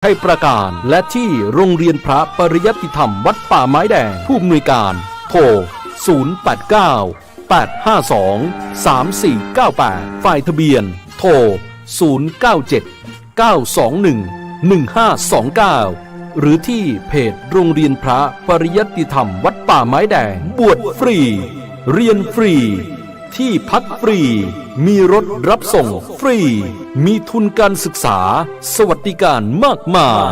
ชัยประการและที่โรงเรียนพระปริยัติธรรมวัดป่าไม้แดงผู้อำนวยการโทร089 852 3498ฝ่ายทะเบียนโทร097 921 1529หรือที่เพจโรงเรียนพระปริยัติธรรมวัดป่าไม้แดงบวชฟรีเรียนฟรีที่พักฟรีมีรถรับส่งฟรีมีทุนการศึกษาสวัสดิการมากมาย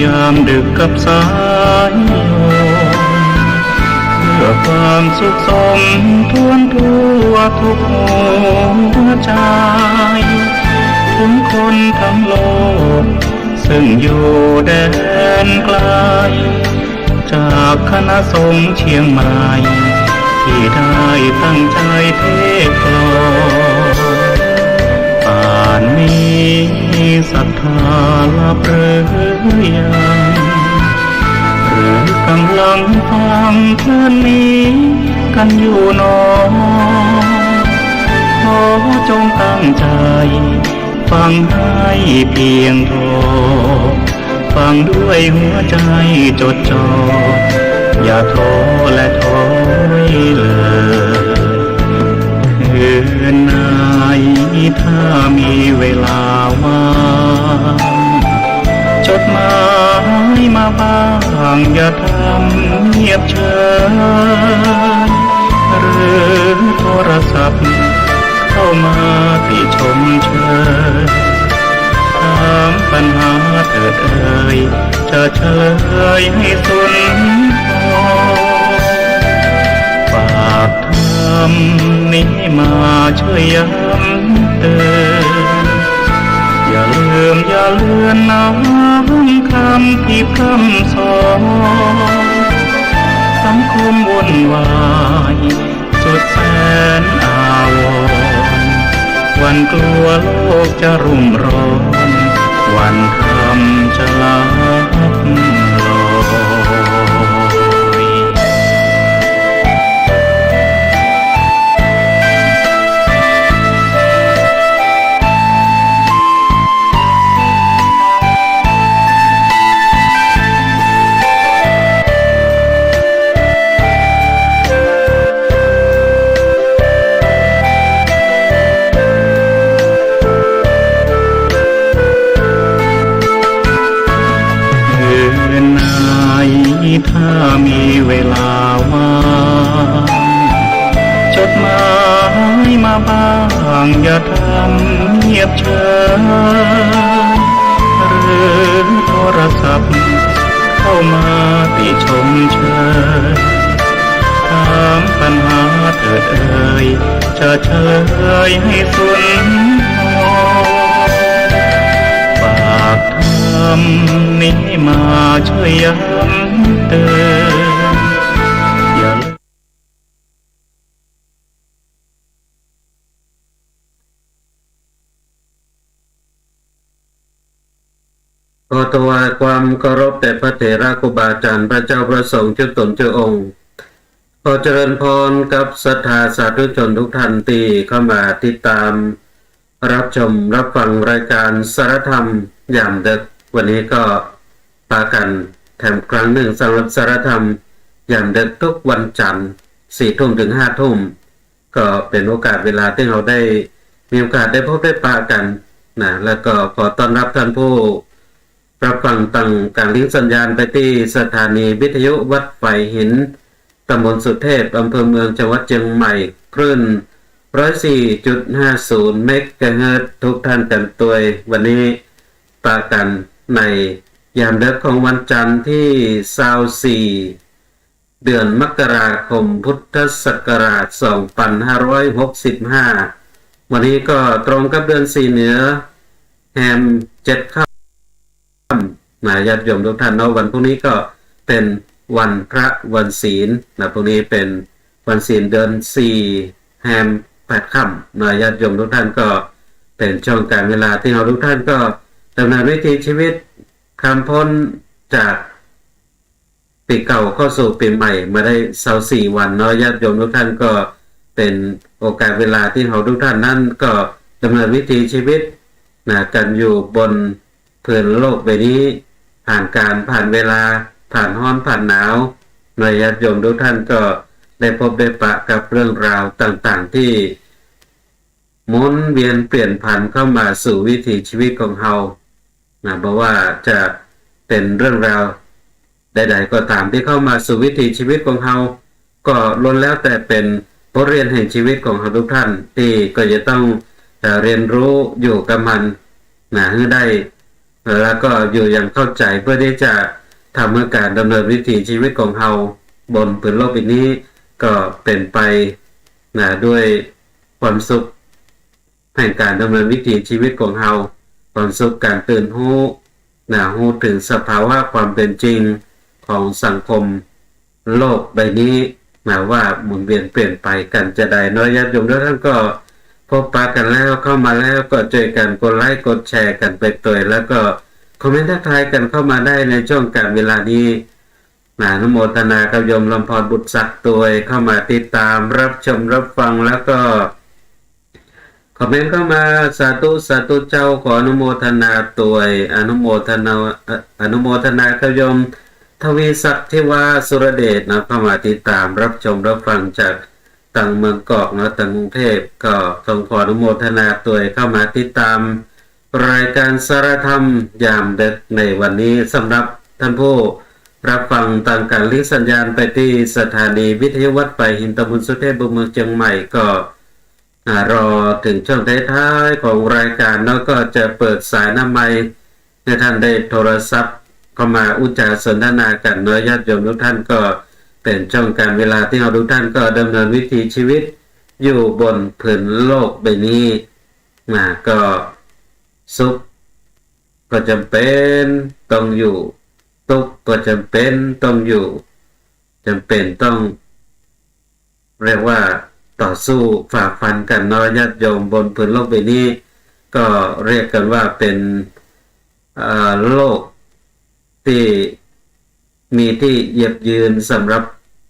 ยามดึกกับสายลมเพื่อความสุขสมทวนทั่วทุกหัวใจถึงคนทั้งโลกซึ่งอยู่แดนไกลจากคณะสงฆ์เชียงใหม่ที่ได้ตั้งใจเทศกลอนป่านนี้ศรัทธาลับหรือยังหรือกำลังฟังเพลงนี้กันอยู่หนอขอจงตั้งใจฟังให้เพียงพอฟังด้วยหัวใจจดจ่ออย่าท้อและถอยเลยคืนไหนถ้ามีเวลาว่างจดหมายมาบ้างอย่าทำเงียบเฉยหรือโทรศัพท์เข้ามาที่ชมเชยถามปัญหาเถิดเอ่ยจะเฉลยให้สุนทรฝากทำนี้มาช่วยย้ำเตือนอย่าลืมอย่าเลือนน้ำคำที่พร่ำสอนสังคมวุ่นวายสุดแสนอาวรณ์วันกลัวโลกจะรุ่มร้อนวันคำจะลับลอยถ้ามีเวลาว่างจดหมายมาบ้างอย่าทำเงียบเฉยหรือโทรศัพท์เข้ามาติชมเชยถามปัญหาเถิดเอ่ยจะเฉลยให้สุนทรฝากทำนี้มาช่วยย้ำเตือนอย่าขอถวายความเคารพแด่พระเถระครูบาอาจารย์พระเจ้าพระสงฆ์เจ้าตนเจ้าองค์ขอเจริญพรกับศรัทธาสาธุชนทุกท่านที่เข้ามาติดตามรับชมรับฟังรายการสารธรรมยามดึกวันนี้ก็พากันแถมครั้งหนึ่งสำหรับสารธรรมยามดึกทุกวันจันทร์4 ทุ่มถึง5 ทุ่มก็เป็นโอกาสเวลาที่เราได้มีโอกาสได้พบได้ปะกันนะแล้วก็ขอต้อนรับท่านผู้รับฟังตั้งการลิงก์สัญญาณไปที่สถานีวิทยุวัดไฟหินตำบลสุเทพอำเภอเมืองจังหวัดเชียงใหม่คลื่น 104.50 เมกะเฮิรตซ์ทุกท่านเต็มตัววันนี้ปะกันในยามดึกของวันจันทร์ที่24เดือนมกราคมพุทธศักราช2565วันนี้ก็ตรงกับเดือน4เหนือแฮม7ค่ำญาติโยมทุกท่านเนาะวันพรุ่งนี้ก็เป็นวันพระวันศีลนะพรุ่งนี้เป็นวัน วันศีลเดือน4แฮม8ค่ำนะญาติโยมทุกท่านก็เป็นช่วงการเวลาที่เราทุกท่านก็ดำเนินวิถีชีวิตคำพ้นจากปีเก่าเข้าสู่ปีใหม่มาได้24วันเนาะญาติโยมทุกท่านก็เป็นโอกาสเวลาที่เราทุกท่านนั้นก็ดำเนินวิถีชีวิตนะกันอยู่บนพื้นโลกใบนี้ผ่านเวลาผ่านร้อนผ่านหนาวนะญาติโยมทุกท่านก็ได้พบได้ปะกับเรื่องราวต่างๆที่หมุนเวียนเปลี่ยนผ่านเข้ามาสู่วิถีชีวิตของเรานะบอกว่าจะเป็นเรื่องราวใดๆก็ตามที่เข้ามาสู่วิถีชีวิตของเราก็ล้วนแล้วแต่เป็นบทเรียนแห่งชีวิตของเราทุกท่านที่ก็จะต้องเรียนรู้อยู่กับมันนะให้ได้แล้วก็อยู่อย่างเข้าใจเพื่อที่จะทำให้การดำเนินวิถีชีวิตของเราบนพื้นโลกใบนี้ก็เป็นไปนะด้วยความสุขแห่งการดำเนินวิถีชีวิตของเราความสุขการตื่นรู้นะรู้ถึงสภาวะความเป็นจริงของสังคมโลกใบนี้นะว่าหมุนเวียนเปลี่ยนไปกันจะได้น้อยญาติโยมทุกท่านก็พบปะกันแล้วเข้ามาแล้วก็เจอกันกดไลค์กดแชร์กันไปตัวแล้วก็คอมเมนต์ทักทายกันเข้ามาได้ในช่วงการเวลานี้อนุโมทนากับโยมลำพรบุตรศักดิ์ตัวเข้ามาติดตามรับชมรับฟังแล้วก็คอมเมนต์เข้ามาสาธุสาธุเจ้าขออนุโมทนาตัวอนุโมทนากับโยมทวีศักดิ์ที่ว่าสุรเดชนะเข้ามาติดตามรับชมรับฟังจากต่างเมืองกอกนะต่างกรุงเทพก็ต้องขออนุโมทนาตัวเข้ามาติดตามรายการสารธรรมยามดึกในวันนี้สำหรับท่านผู้รับฟังต่างการลิงก์สัญญาณไปที่สถานีวิทยุวัดไปหินตะบุญสุเทพบุญเมืองเชียงใหม่ก็รอถึงช่วงท้ายๆของรายการแล้วก็จะเปิดสายน้ำไม้ให้ท่านได้โทรศัพท์เข้ามาอุจจาสนทนากันเนื้อญาติโยมทุกท่านก็เป็นช่วงการเวลาที่เราทุกท่านก็ดำเนินวิถีชีวิตอยู่บนผืนโลกใบนี้ก็สุขก็จำเป็นต้องอยู่ทุกข์ก็จำเป็นต้องอยู่จำเป็นต้องเรียกว่าต่อสู้ฝ่าฟันกันเนาะญาติโยมบนผืนโลกใบนี้ก็เรียกกันว่าเป็นโลกที่มีที่เหยียบยืนสำหรับ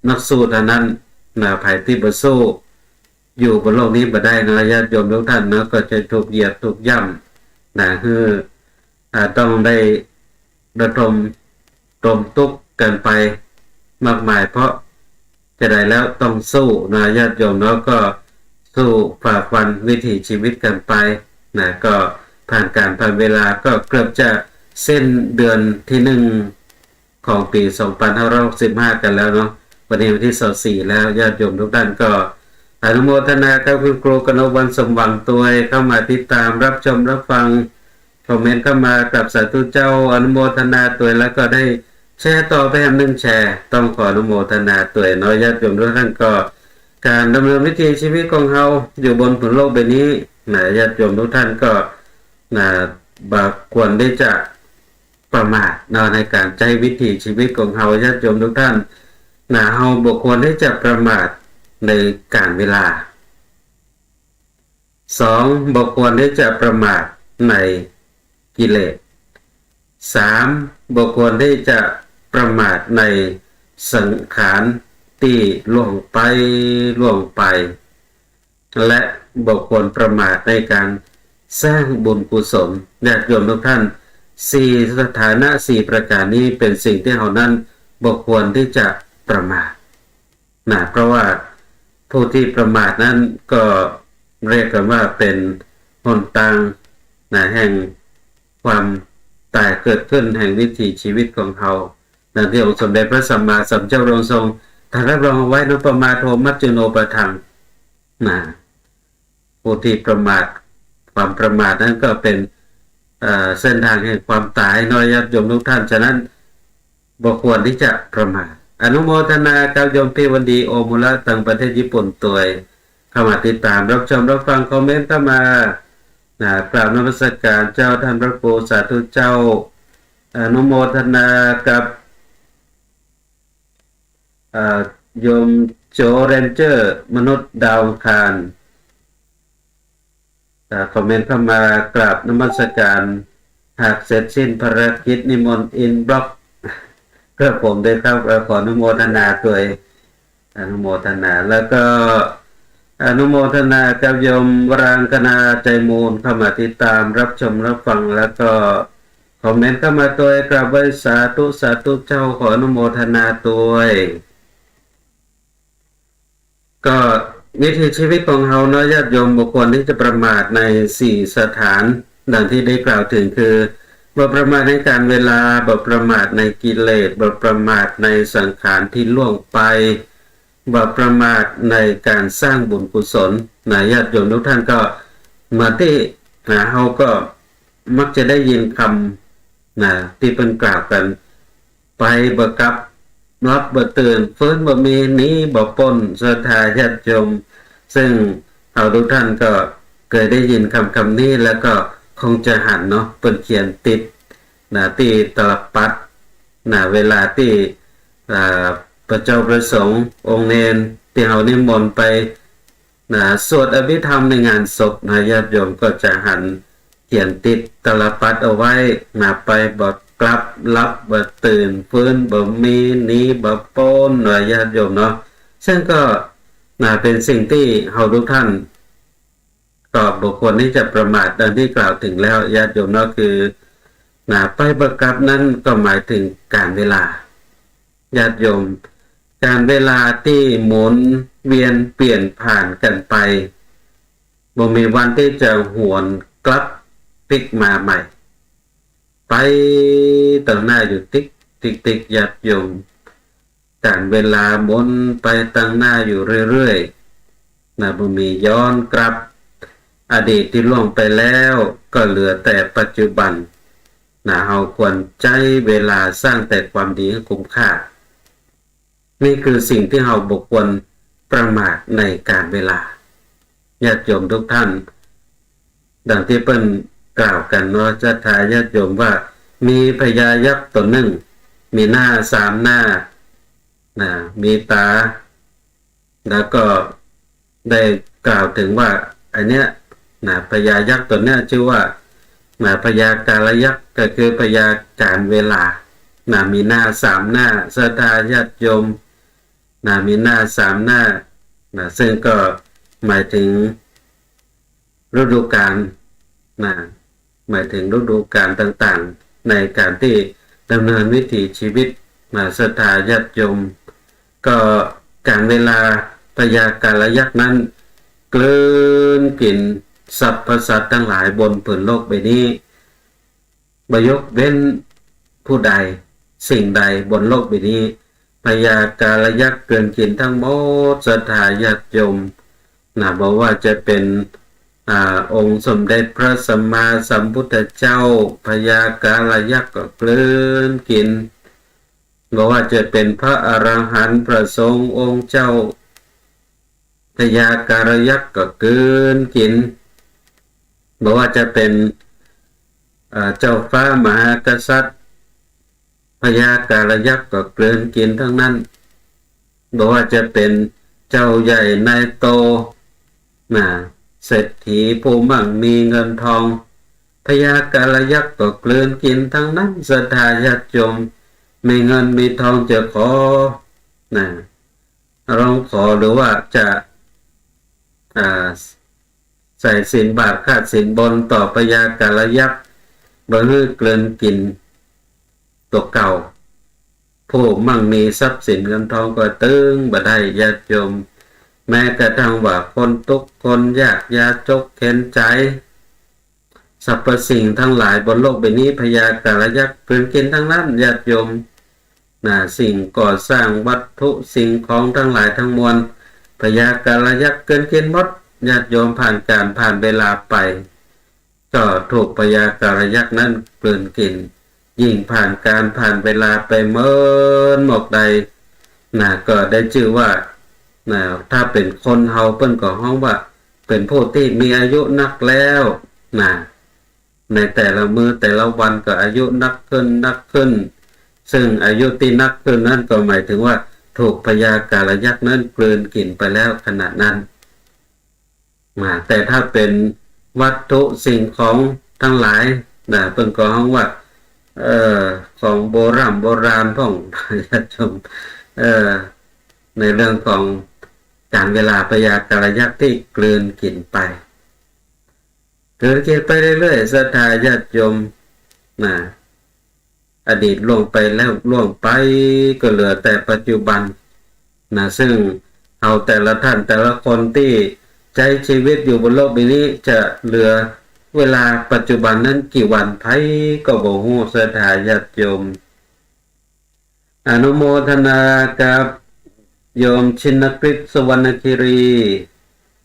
นักสู้เท่านั้นภายที่บ่สู้อยู่บนโลกนี้บ่ได้นะญาติโยมทุกท่านก็จะถูกเหยียบถูกย่ำคือต้องได้ระดมทุกข์กันไปมากมายเพราะจะได้แล้วต้องสู้นะญาติโยมก็สู้ฝ่าฟันวิถีชีวิตกันไปก็ผ่านเวลาก็เกือบจะเส้นเดือนที่1ของปี2565กันแล้วเนาะวันนี้วันที่24แล้วญาติโยมทุกท่านก็อนุโมทนากับคุณครูกนกวรรณสมหวังตัวเข้ามาติดตามรับชมรับฟังคอมเมนต์เข้ามากับสาธุเจ้าอนุโมทนาตัวแล้วก็ได้แชร์ต่อไป1แชร์ต้องขออนุโมทนาตัวน้อยญาติโยมทุกท่านก็การดำเนินวิถีชีวิตของเราอยู่บนผืนโลกใบนี้ญาติโยมทุกท่านก็บ่ควรได้จะประมาทในการใช้วิถีชีวิตของเราญาติโยมทุกท่านเราบ่ควรได้จะประมาทในการเวลา2บ่ควรได้จะประมาทในกิเลส3บ่ควรได้จะประมาทในสังขารที่ล่วงไปและบ่ควรประมาทในการสร้างบุญกุศลญาติโยมทุกท่าน4สถานะ4ประการนี้เป็นสิ่งที่เรานั้นบ่ควรที่จะประมาทเพราะว่าผู้ที่ประมาทนั้นก็เรียกกันว่าเป็นหนทางแห่งความตายเกิดขึ้นแห่งวิถีชีวิตของเขาดังที่องค์สมเด็จพระสัมมาสัมพุทธเจ้าทรงตรัสรับรองไว้ในปมาโทมัจจุโนปทังผู้ที่ประมาทความประมาทนั้นก็เป็นเส้นทางแห่งความตายน้อยญาติโยมทุกท่านฉะนั้นบ่ควรที่จะประมาทอนุโมทนากับโยมพี่วันดีโอมุระต่างประเทศญี่ปุ่นตัวเข้ามาติดตามรับชมรับฟังคอมเมนต์เข้ามากราบนมัสการเจ้าท่านพระครูสาธุเจ้าอนุโมทนากับโยม โจเรนเจอร์มนุษย์ดาวอังคารคอมเมนต์เข้ามากราบนมัสการหากเสร็จสิ้นภารกิจนิมนต์อินบล็อกก็ผมได้ครับขออนุโมทนาด้วยอนุโมทนาแล้วก็อนุโมทนากับโยมวรางคณาใจมูลเข้ามาติดตามรับชมรับฟังแล้วก็คอมเมนต์เข้ามาตัวกราบไหว้สาธุสาธุเจ้าขออนุโมทนาตัวก็วิถีชีวิตของเราเนาะญาติโยมบุคคลที่จะประมาทใน4สถานดังที่ได้กล่าวถึงคือบ่ประมาทในการเวลาบ่ประมาทในกิเลสบ่ประมาทในสังขารที่ล่วงไปบ่ประมาทในการสร้างบุญกุศลญาติโยมทุกท่านก็มาที่เราก็มักจะได้ยินคำที่เป็นกล่าวกันไปบ่กลับรับบ่ตื่นฟื้นบ่มีหนีบ่ปนศรัทธาญาติโยมซึ่งเราทุกท่านก็เคยได้ยินคำนี้แล้วก็คงจะหันเนาะเปิ้นเขียนติดที่ตลับปัดเวลาที่พระเจ้าประสงค์องค์เนนที่เรานิมนต์ไปสวดอภิธรรมในงานศพญาติโยมก็จะหันเขียนติดตลับปัดเอาไว้ไปบ่กลับรับบ่ตื่นฟื้นบ่มีหนีบ่ปนญาติโยมเนาะซึ่งก็เป็นสิ่งที่เราทุกท่านก็บุคคลที่จะประมาทดังที่กล่าวถึงแล้วญาติโยมเนาะคือไปบ่กลับนั้นก็หมายถึงการเวลาญาติโยมการเวลาที่หมุนเวียนเปลี่ยนผ่านกันไปบ่มีวันที่จะหวนกลับพลิกมาใหม่ไปต่างหน้าอยู่ติ๊กติ๊กติ๊กญาติโยมการเวลาหมุนไปต่างหน้าอยู่เรื่อยๆบ่มีย้อนกลับอดีตที่ล่วงไปแล้วก็เหลือแต่ปัจจุบันเราควรใช้เวลาสร้างแต่ความดีให้คุ้มค่านี่คือสิ่งที่เราบุคคลประมาทในการเวลาญาติโยมทุกท่านดังที่เปิ้นกล่าวกันเนาะจะทายญาติโยมว่ามีพญายักษ์ตนหนึ่งมีหน้า3หน้ามีตาแล้วก็ได้กล่าวถึงว่าอันเนี้ยพญายักษ์ตนเนี้ยชื่อว่าพญากาลยักษ์ก็คือพญาการเวลามีหน้า3หน้าศรัทธาญาติโยมมีหน้า3หน้าซึ่งก็หมายถึงฤดูกาลหมายถึงฤดูกาลต่างๆในการที่ดำเนินวิถีชีวิตศรัทธาญาติโยมก็การเวลาพญากาลยักษ์นั้นกลืนกินสรรพสัตว์ทั้งหลายบนผืนโลกใบนี้บ่ยกเว้นผู้ใดสิ่งใดบนโลกใบนี้พญากาลยักษ์เกินกินทั้งหมดศรัทธาญาติโยมบอกว่าจะเป็นองค์สมเด็จพระสัมมาสัมพุทธเจ้าพญากาลยักษ์ก็กลืนกินบอกว่าจะเป็นพระอรหันต์พระสงฆ์องค์เจ้าพญากาลยักษ์ก็กลืนกินบอกว่าจะเป็นเจ้าฟ้ามหากษัตริย์พญากาลยักษ์ก็กลืนกินทั้งนั้นบอกว่าจะเป็นเจ้าใหญ่นายโตเศรษฐีผู้มั่งมีเงินทองพญากาลยักษ์ก็กลืนกินทั้งนั้นศรัทธาญาติโยมมีเงินมีทองจะขอร้องขอหรือว่าจะใส่สินบาทค่าสินบนต่อพญากาลยักษ์บ่ฮื้อกลืนกินตัวเก่าผู้มั่งมีทรัพย์สินเงินทองก็ตึงบ่ได้ญาติโยมแม้กระทั่งว่าคนทุกข์คนยากยาจกเข็นใจสรรพสิ่งทั้งหลายบนโลกใบนี้พญากาลยักษ์กลืนกินทั้งนั้นญาติโยมสิ่งก่อสร้างวัตถุสิ่งของทั้งหลายทั้งมวลพญากาลยักษ์กลืนกินหมดญาติโยมผ่านการผ่านเวลาไปก็ถูกพญากาลยักษ์นั้นกลืนกินยิ่งผ่านการผ่านเวลาไปเมินหมกใดก็ได้ชื่อว่าถ้าเป็นคนเฮาเปิ้นก็ฮ้องว่าเป็นผู้ที่มีอายุนักแล้วในแต่ละมื้อแต่ละวันก็อายุนักขึ้นซึ่งอายุที่นักขึ้นนั้นก็หมายถึงว่า ถูกพญากาลยักษ์นั้นกลืนกินไปแล้วขณะนั้นแต่ถ้าเป็นวัตถุสิ่งของทั้งหลายเป็นของว่าของโบราณพ่องญาติโยมในเรื่องของการเวลาพญากาลยักษ์ที่กลืนกินไปกลืนกินไปเรื่อยๆศรัทธาญาติโยมอดีตล่วงไปแล้วล่วงไปก็เหลือแต่ปัจจุบันซึ่งเอาแต่ละท่านแต่ละคนที่ใช้ชีวิตอยู่บนโลกใบนี้จะเหลือเวลาปัจจุบันนั้นกี่วันไผก็บ่ฮู้ศรัทธาญาติโยมอนุโมทนากับโยมชินกฤษสุวรรณคีรี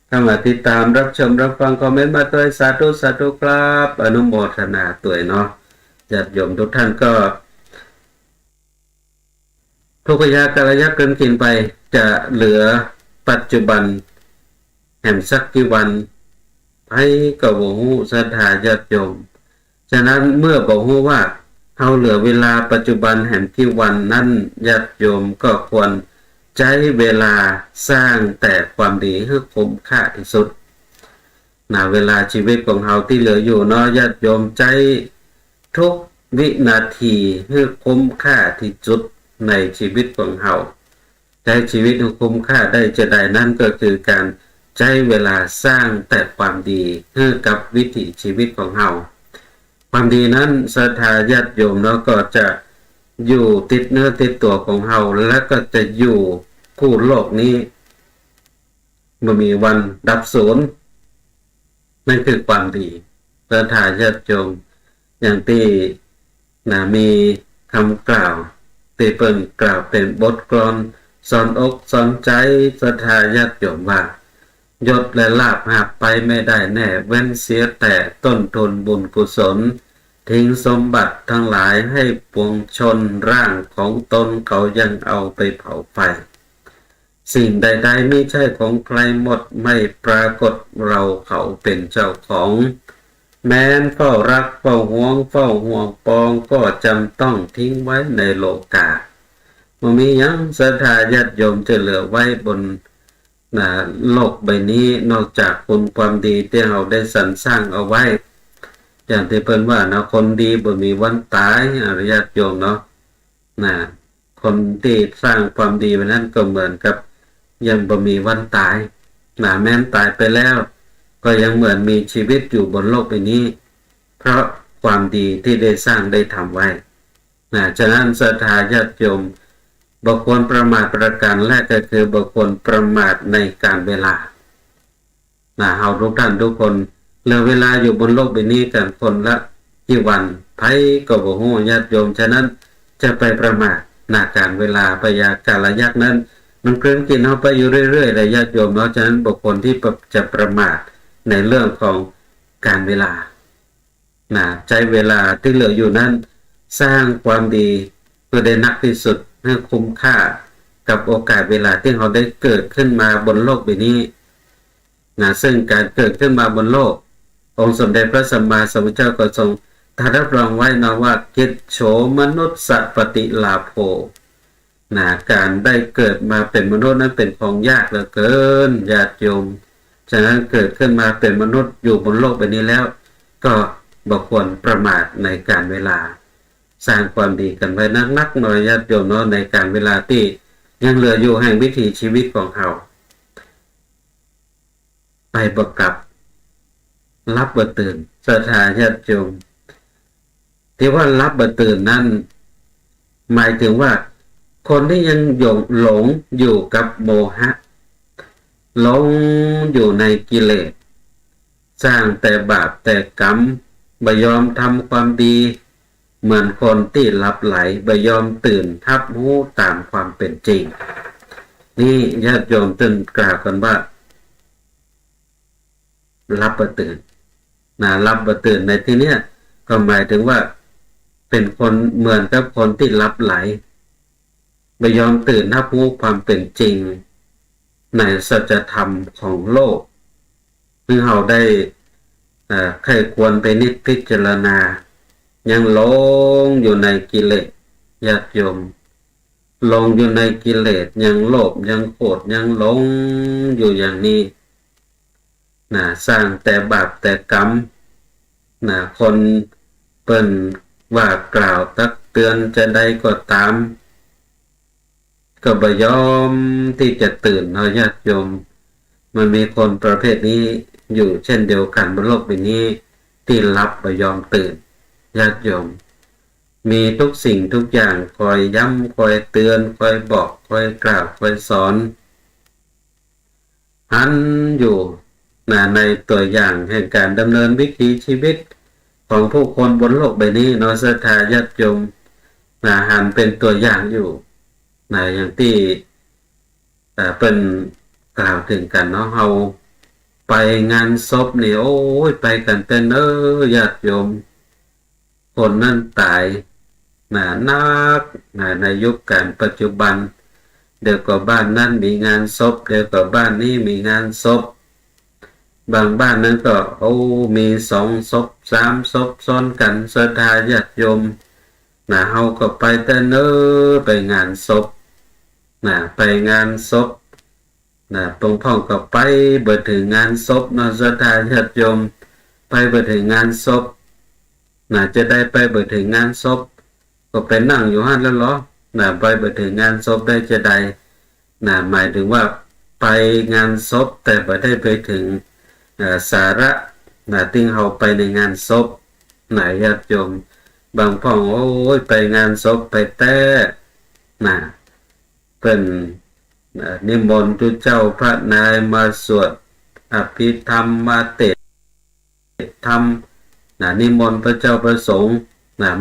เข้ามาติดตามรับชมรับฟังคอมเมนต์มาด้วยสาธุสาธุครับอนุโมทนาด้วยเนาะญาติโยมทุกท่านก็ทุกพญากาลยักษ์กลืนกินไปจะเหลือปัจจุบันแห่งสักกี่วันให้ก็บ่ฮู้ศรัทธาญาติโยมฉะนั้นเมื่อบ่ฮู้ว่าเฮาเหลือเวลาปัจจุบันแห่งกี่วันนั้นญาติโยมก็ควรใช้เวลาสร้างแต่ความดีให้คุ้มค่าที่สุดเวลาชีวิตของเฮาที่เหลืออยู่เนาะญาติโยมใจทุกวินาทีให้คุ้มค่าที่สุดในชีวิตของเฮาใช้ชีวิตให้คุ้มค่าได้จะได้นั่นก็คือการใช้เวลาสร้างแต่ความดีให้กับวิถีชีวิตของเฮาความดีนั้นศรัทธาญาติโยมเนาะก็จะอยู่ติดเนื้อติดตัวของเฮาและก็จะอยู่คู่โลกนี้ไม่มีวันดับสูญนั่นคือความดีศรัทธาญาติโยมอย่างที่มีคำกล่าวที่เปิ้นกล่าวเป็นบทกลอนสอนอกสอนใจศรัทธาญาติโยมว่ายศและลาภหาไปไม่ได้แน่เว้นเสียแต่ต้นทุนบุญกุศลทิ้งสมบัติทั้งหลายให้ปวงชนร่างของตนเขายังเอาไปเผาไฟสิ่งใดๆไม่ใช่ของใครหมดไม่ปรากฏเราเขาเป็นเจ้าของแม้นเฝ้ารักเฝ้าห่วงปองก็จำต้องทิ้งไว้ในโลกาบ่มีหยังศรัทธาญาติโยมจะเหลือไว้บนโลกใบนี้นอกจากคุณความดีที่เราได้สรรสร้างเอาไว้อย่างที่เพิ่นว่าคนดีบ่มีวันตายญาติโยมเนาะคนที่สร้างความดีไว้นั้นก็เหมือนกับยังบ่มีวันตายแม้นตายไปแล้วก็ยังเหมือนมีชีวิตอยู่บนโลกใบนี้เพราะความดีที่ได้สร้างได้ทำไว้ฉะนั้นศรัทธาญาติโยมบ่ควรประมาทประการแรกก็คือบ่ควรประมาทในการเวลาเฮาทุกท่านทุกคนเหลือเวลาอยู่บนโลกใบนี้กันคนละกี่วันไผก็บ่ฮู้ญาติโยมฉะนั้นจะไปประมาทการเวลาพญากาลยักษ์นั้นมันกลืนกินเฮาไปอยู่เรื่อยๆเลยญาติโยมเนาะฉะนั้นบุคคลที่จะประมาทในเรื่องของการเวลาใช้เวลาที่เหลืออยู่นั้นสร้างความดีเพื่อได้นักที่สุดให้คุ้มค่ากับโอกาสเวลาที่เราได้เกิดขึ้นมาบนโลกใบนี้ซึ่งการเกิดขึ้นมาบนโลกองค์สมเด็จพระสัมมาสัมพุทธเจ้าก็ทรงตรัสรับรองไว้นะว่ากิจโฉมนุสสปฏิลาโภการได้เกิดมาเป็นมนุษย์นั้นเป็นของยากเหลือเกินญาติโยมฉะนั้นเกิดขึ้นมาเป็นมนุษย์อยู่บนโลกใบนี้แล้วก็บ่ควรประมาทในการเวลาสร้างความดีกันไว้นักๆหน่อยญาติโยมเนาะในการเวลาที่ยังเหลืออยู่แห่งวิถีชีวิตของเราไปบ่กลับรับบ่ตื่นศรัทธาญาติโยมที่ว่ารับบ่ตื่นนั้นหมายถึงว่าคนที่ยังหลงอยู่กับโมหะหลงอยู่ในกิเลสสร้างแต่บาปแต่กรรมบ่ยอมทำความดีเหมือนคนที่หลับไหลบ่ยอมตื่นทับรู้ตามความเป็นจริงนี่ญาติโยมตื่นกล่าวกันว่ารับบ่ตื่นรับบ่ตื่นในที่เนี้ยก็หมายถึงว่าเป็นคนเหมือนกับคนที่หลับไหลไม่ยอมตื่นรับรู้ความเป็นจริงในสัจธรรมของโลกซึ่งเราได้ใครควรไปนิจพิจารณายังหลงอยู่ในกิเลสญาติโยม ลงอยู่ในกิเลสยังโลภยังโกรธยังหลงอยู่อย่างนี้สร้างแต่บาปแต่กรรมคนเปิ้นว่ากล่าวตักเตือนจะได้ก็ตามก็บ่ยอมที่จะตื่นญาติโยมมันมีคนประเภทนี้อยู่เช่นเดียวกันบนโลกใบนี้ที่รับบ่ยอมตื่นญาติโยมมีทุกสิ่งทุกอย่างคอยย้ำคอยเตือนคอยบอกคอยกล่าวคอยสอนหันอยู่ในตัวอย่างแห่งการดำเนินวิถีชีวิตของผู้คนบนโลกใบนี้เนาะศรัทธาญาติโยมหันเป็นตัวอย่างอยู่อย่างที่เป็นกล่าวถึงกันเนาะเฮาไปงานศพนี่โอ้ยไปกันเป็นญาติโยมคนนั้นตายนักในยุคการปัจจุบันเดี๋ยวก็บ้านนั้นมีงานศพเดี๋ยวก็บ้านนี้มีงานศพบางบ้านนั้นก็มี2 ศพ 3 ศพซ้อนกันศรัทธาญาติโยมเฮาก็ไปแต่ไปงานศพไปงานศพตรงพ่องก็ไปเบิดถึงงานศพเนาะศรัทธาญาติโยมไปเบิดถึงงานศพจะได้ไปเบิดถึงงานศพก็ไปนั่งอยู่หั่นแล้วเหรอไปเบิดถึงงานศพได้จะได้หมายถึงว่าไปงานศพแต่บ่ได้ไปถึงสาระที่เฮาไปในงานศพญาติโยมบางพ่องโอ้ยไปงานศพไปแต่เป็นนิมนต์ทุเจ้าพระนายมาสวดอภิธรรมมาเทศธรรมนิมนต์พระเจ้าประสงค์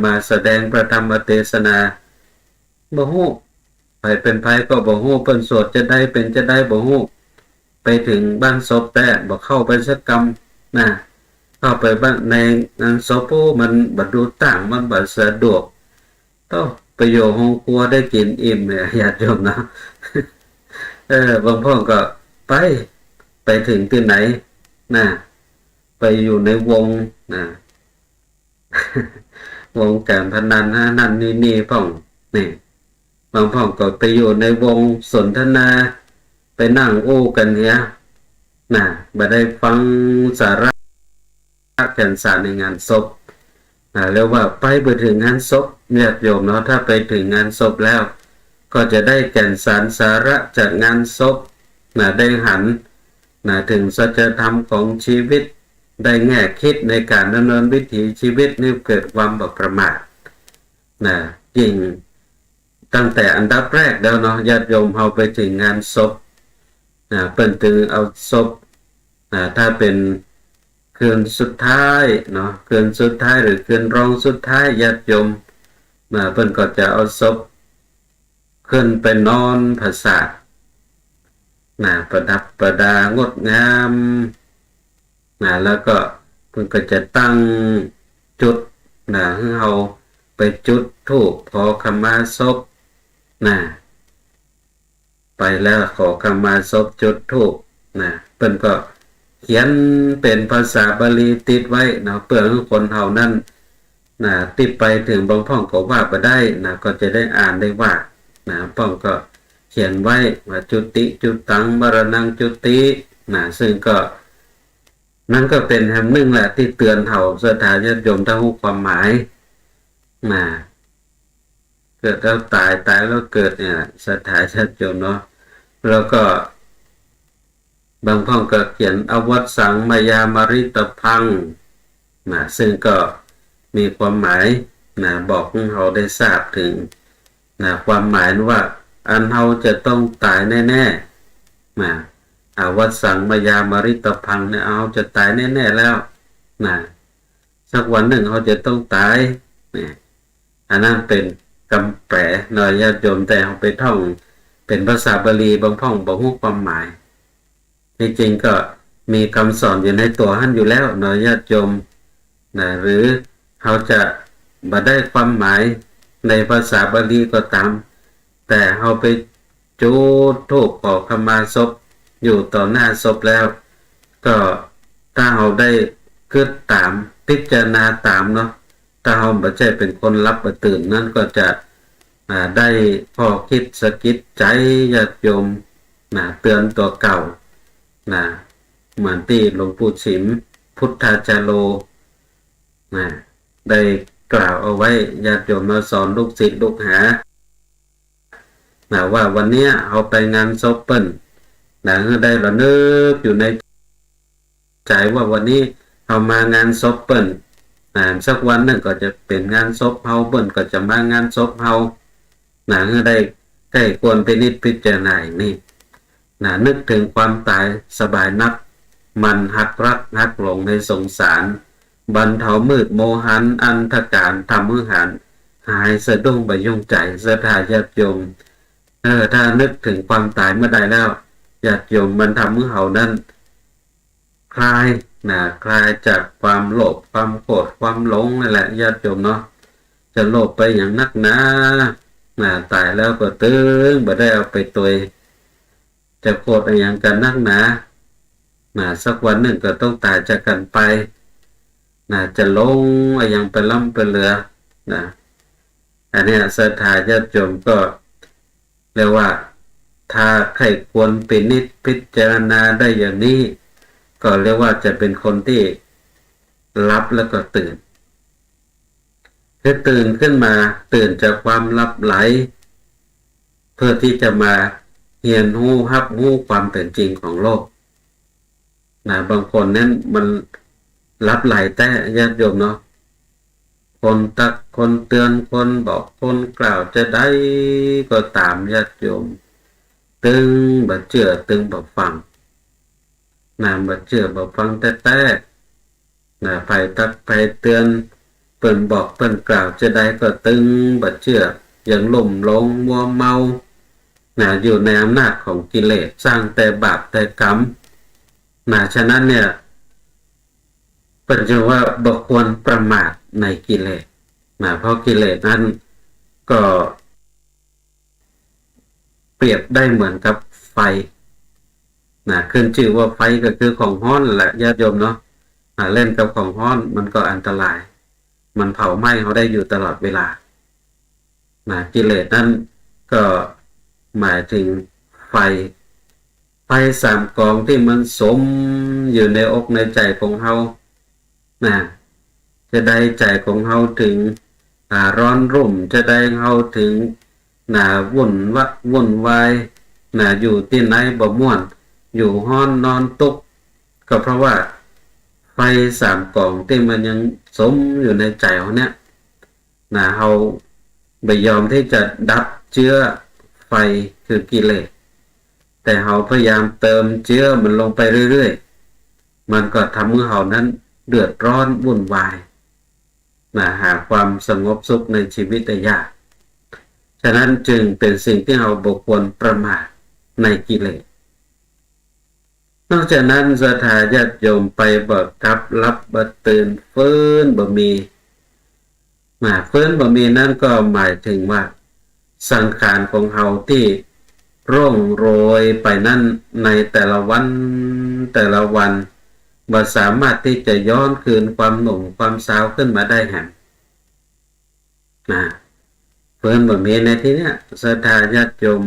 มาแสดงพระธรรมเทศนาบ่ฮู้ไปเป็นไผก็บ่ฮู้เพิ่นสวดจะได้เป็นจะได้บ่ฮู้ไปถึงบ้านศพแต่บ่เข้าไปสักกรรมเข้าไปบ้านในงานศพมันบ่ดูต่างมันบ่สะดวกต้องไปอยู่ห้องครัวได้กินอิ่มญาติโยมนะบางพ่อก็ไปถึงที่ไหนไปอยู่ในวงวงการพนันนั่นนี่พ่องนี่บางพ่องก็ไปอยู่ในวงสนทนาไปนั่งอู้กันเนี่ยบ่ได้ฟังสาระแก่นสารในงานศพแล้วว่าไปถึงงานศพญาติโยมเนาะถ้าไปถึงงานศพแล้วก็จะได้แก่นสารสาระจากงานศพได้หันถึงสัจธรรมของชีวิตได้แง่คิดในการดำเนินวิถีชีวิตนี่เกิดความบ่ประมาทจริงตั้งแต่อันดับแรกแล้วเนาะญาติโยมเฮาไปถึงงานศพเปิ้นถึงเอาศพถ้าเป็นคืนสุดท้ายเนาะคืนสุดท้ายหรือคืนรองสุดท้ายญาติโยมเพิ่นก็จะเอาศพขึ้นไปนอนผาสาทประดับประดางดงามแล้วก็เพิ่นก็จะตั้งจุดให้เฮาไปจุดธูปขอขมาศพไปแล้วขอขมาศพจุดธูปเพิ่นก็เขียนเป็นภาษาบาลีติดไว้เพื่อให้คนเฮานั้นติดไปถึงบางพ่องก็ว่าบ่ได้ก็จะได้อ่านได้ว่าพ่องก็เขียนไว้ว่าจุติจุตังมรณังจุติซึ่งก็นั่นก็เป็นแห่งหนึ่งแหละที่เตือนเฮาศรัทธาญาติโยมทั้งความหมายเกิดแล้วตายแล้วเกิดเนี่ยศรัทธาญาติโยมเนาะแล้วก็บางพ่องก็เขียนอวัตสังมายามริตพังซึ่งก็มีความหมายบอกให้เราได้ทราบถึงความหมายว่าอันเราจะต้องตายแน่ๆอวัตสังมายามริตพังเนี่ยเราจะตายแน่ๆแล้วสักวันหนึ่งเราจะต้องตายอันนั้นเป็นคำแปลหน่อยญาติโยมแต่เราไปท่องเป็นภาษาบาลีบางพ่องบ่ฮู้ความหมายที่จริงก็มีคำสอนอยู่ในตัวท่านอยู่แล้วเนาะญาติโยมหรือเขาจะบ่ได้ความหมายในภาษาบาลีก็ตามแต่เขาไปจุดธูปขอขมาศพอยู่ต่อหน้าศพแล้วก็ถ้าเขาได้คิดตามพิจารณาตามเนาะถ้าเขาบ่ใช่เป็นคนรับบ่ตื่นนั่นก็จะ ได้พอคิดสะกิดใจญาติโยมเตือนตัวเก่าเหมือนที่หลวงปู่ฉิมพุทธาจาโรได้กล่าวเอาไว้ญาติโยมมาสอนลูกศิษย์ลูกหาว่าวันนี้เอาไปงานศพเปิ้นได้ระนึกอยู่ในใจว่าวันนี้เอามางานศพเปิ้นสักวันหนึ่งก็จะเป็นงานศพเฮาเปิ้นก็จะมางานศพเฮาได้ใกล้ควรไปนิดพิจารณานี่นึกถึงความตายสบายนักมันหักรักหักหลงในสงสารบรรเทามืดโมหันอันธการทำมือหันหายสะดุ้งไปยุ่งใจศรัทธาญาติโยมถ้านึกถึงความตายเมื่อใดแล้วญาติโยมมันทำมือเฮานั้นคลายจากความโลภความโกรธความหลงนั่นแหละญาติโยมเนาะจะโลภไปอย่างนักหนาตายแล้วก็ตึงบ่ได้เอาไปตัวจะโกรธอย่างกันนักหนาสักวันหนึ่งก็ต้องตายจากกันไปจะลงอย่างไปล่ำไปเหลืออันนี้ศรัทธาญาติโยมก็เรียกว่าถ้าใครควรเป็นนิจพิจารณาได้อย่างนี้ก็เรียกว่าจะเป็นคนที่รับแล้วก็ตื่นคือตื่นขึ้นมาตื่นจากความลับไหลเพื่อที่จะมาเรียนรู้รับรู้ความเป็นจริงของโลกบางคนนั้นมันลับไหลแต่ญาติโยมเนาะคนตักคนเตือนคนบอกคนกล่าวจะได้ก็ตามญาติโยมตึงบ่เชื่อตึงบ่ฟังบ่เชื่อบ่ฟังแต่ไปตักไปเตือนเปิ้นบอกเปิ้นกล่าวจะได้ก็ตึงบ่เชื่อยังหลงหลงมัวเมาอยู่ในอำนาจของกิเลสสร้างแต่บาปแต่กรรมฉะนั้นเนี่ยเปิ้นจะว่าบ่ควรประมาทในกิเลสเพราะกิเลสนั้นก็เปรียบได้เหมือนกับไฟขึ้นชื่อว่าไฟก็คือของร้อนแหละญาติโยมเนาะเล่นกับของร้อนมันก็อันตรายมันเผาไหม้เขาได้อยู่ตลอดเวลากิเลสนั้นก็หมายถึงไฟสามกองที่มันสมอยู่ในอกในใจของเฮาจะได้ใจของเฮาถึงร้อนรุ่มจะได้เฮาถึงวุ่นวายอยู่ที่ไหนบ่ม่วนอยู่ห้อนนอนตุกก็เพราะว่าไฟสามกองที่มันยังสมอยู่ในใจเฮาเนี่ยเฮาไม่ยอมที่จะดับเชื้อไฟคือกิเลสแต่เฮาพยายามเติมเชื้อมันลงไปเรื่อยๆมันก็ทำให้เฮานั้นเดือดร้อนวุ่นวายหาความสงบสุขในชีวิตได้ยากฉะนั้นจึงเป็นสิ่งที่เราบ่ควรประมาทในกิเลสนอกจากนั้นศรัทธาญาติโยมไปบ่กลับรับบ่ตื่นฟื้นบ่มีฟื้นบ่มีนั่นก็หมายถึงว่าสังขารของเราที่ร่วงโรยไปนั่นในแต่ละวันบ่สามารถที่จะย้อนคืนความหนุ่มความสาวขึ้นมาได้แห่งเพิ่นบ่มีในที่นี้ศรัทธาญาติโยม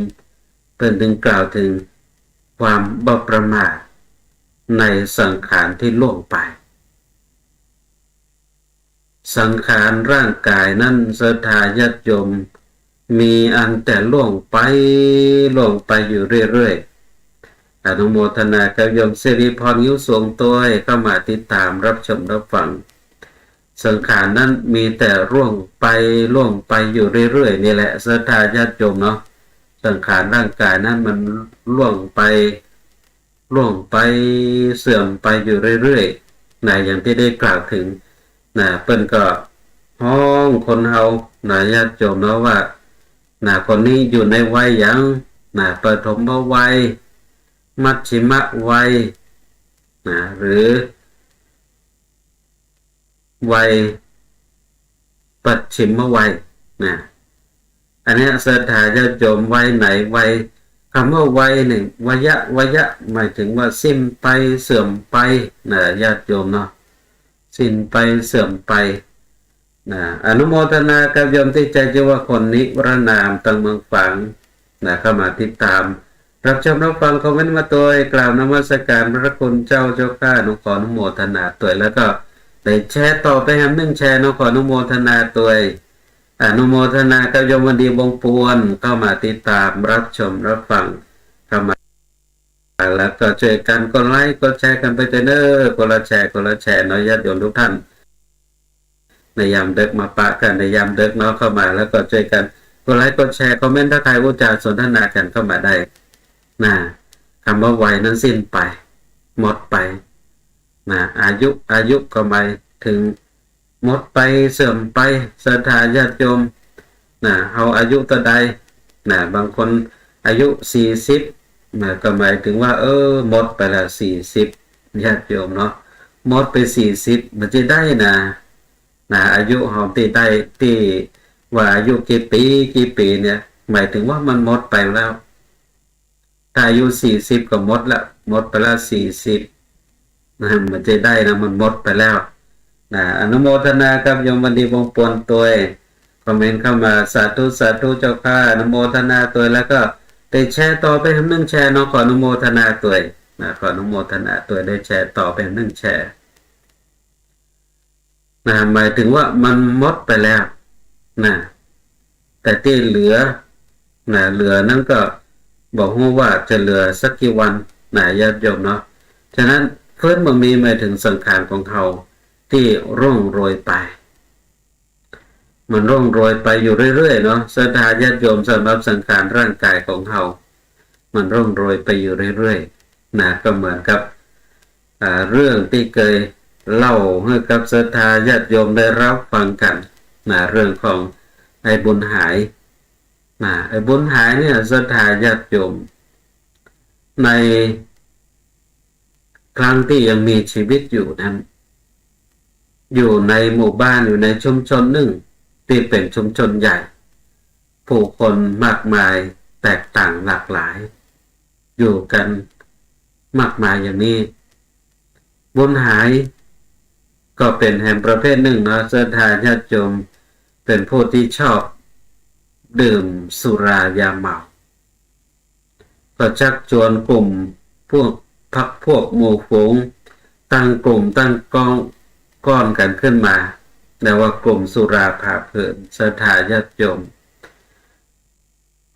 เพิ่นถึงกล่าวถึงความบ่ประมาทในสังขารที่ล่วงไปสังขารร่างกายนั้นศรัทธาญาติโยมมีอันแต่ล่วงไปอยู่เรื่อยๆอนุโมทนากับโยมสิริพรยิ้วสวงตัวให้เข้ามาติดตามรับชมรับฟังสังขารนั้นมีแต่ล่วงไปอยู่เรื่อยๆนี่แหละศรัทธาญาติโยมเนาะสังขารร่างกายนั้นมันล่วงไปเสื่อมไปอยู่เรื่อยๆอย่างที่ได้กล่าวถึงเปิ้นก็ห้องคนเฮาญาติโยมเนาะว่าคนนี้อยู่ในวัยยังปฐมวัยมัชชิมวัยหรือวัยปัจฉิมวัยอันนี้ศรัทธาญาติโยมวัยไหนวัยคำว่าวัยหนึ่งวยะหมายถึงว่าสิ้นไปเสื่อมไปญาติโยมเนาะสิ้นไปเสื่อมไป อนุโมทนากับโยมที่ใจชื่อว่าคนนิรนามตังเมืองฝังเข้ามาติดตามรับชมรับฟังคอมเมนต์มาตัวกล่าวนมัสการพระคุณเจ้าข้านุขออนุโมทนาตัวแล้วก็ได้แชร์ต่อไปให้1แชร์นุขออนุโมทนาตัวอนุโมทนากับโยมวันดีวงปวนเข้ามาติดตามรับชมรับฟังเข้ามาแล้วก็ช่วยกันกดไลค์กดแชร์กันไปเด้อคนละแชร์น้อยญาติโยมทุกท่านในยามดึกมาปะกันในยามดึกเนาะเข้ามาแล้วก็ช่วยกันกดไลค์กดแชร์คอมเมนต์ทักทายอุจาสนทนากันเข้ามาได้คำว่าวัยนั้นสิ้นไปหมดไปอายุก็ไม่ถึงหมดไปเสื่อมไปศรัทธาญาติโยมเอาอายุต่อใดบางคนอายุ40ก็หมายถึงว่าหมดไปละ40ญาติโยมเนาะหมดไป40มันจะได้อายุหอมตีได้ที่ว่าอายุกี่ปีเนี่ยหมายถึงว่ามันหมดไปแล้วถ้าอายุ40ก็หมดไปแล้ว40มันจะได้มันหมดไปแล้วอนุโมทนากับโยมวันดีวงปวนตัวคอมเมนต์เข้ามาสาธุเจ้าค่ะอนุโมทนาตัวแล้วก็ได้แชร์ต่อไปให้1แชร์เนาะขออนุโมทนาตัวขออนุโมทนาตัวได้แชร์ต่อไปให้1แชร์หมายถึงว่ามันหมดไปแล้วแต่ที่เหลือนั่นก็บอกว่าจะเหลือสักกี่วันญาติโยมเนาะฉะนั้นเพิ่นบ่มีหมายถึงสังขารของเขาที่ร่วงโรยไปมันร่วงโรยไปอยู่เรื่อยๆเนาะศรัทธาญาติโยมสำหรับสังขารร่างกายของเขามันร่วงโรยไปอยู่เรื่อยๆก็เหมือนกับเรื่องที่เคยเล่าให้กับศรัทธาญาติโยมได้รับฟังกันเรื่องของไอ้บุญหายไอ้บุญหายเนี่ยศรัทธาญาติโยมในครั้งที่ยังมีชีวิตอยู่นั้นอยู่ในหมู่บ้านอยู่ในชุมชนหนึ่งที่เป็นชุมชนใหญ่ผู้คนมากมายแตกต่างหลากหลายอยู่กันมากมายอย่างนี้บุญหายก็เป็นแห่งประเภทหนึ่งเนาะศรัทธาญาติโยมเป็นผู้ที่ชอบดื่มสุรายาเมาก็ชักชวนกลุ่มพวกหมู่ฝูงตั้งกลุ่มตั้งก้อนกันขึ้นมาแต่ว่ากลุ่มสุราพาเพลินศรัทธาญาติโยม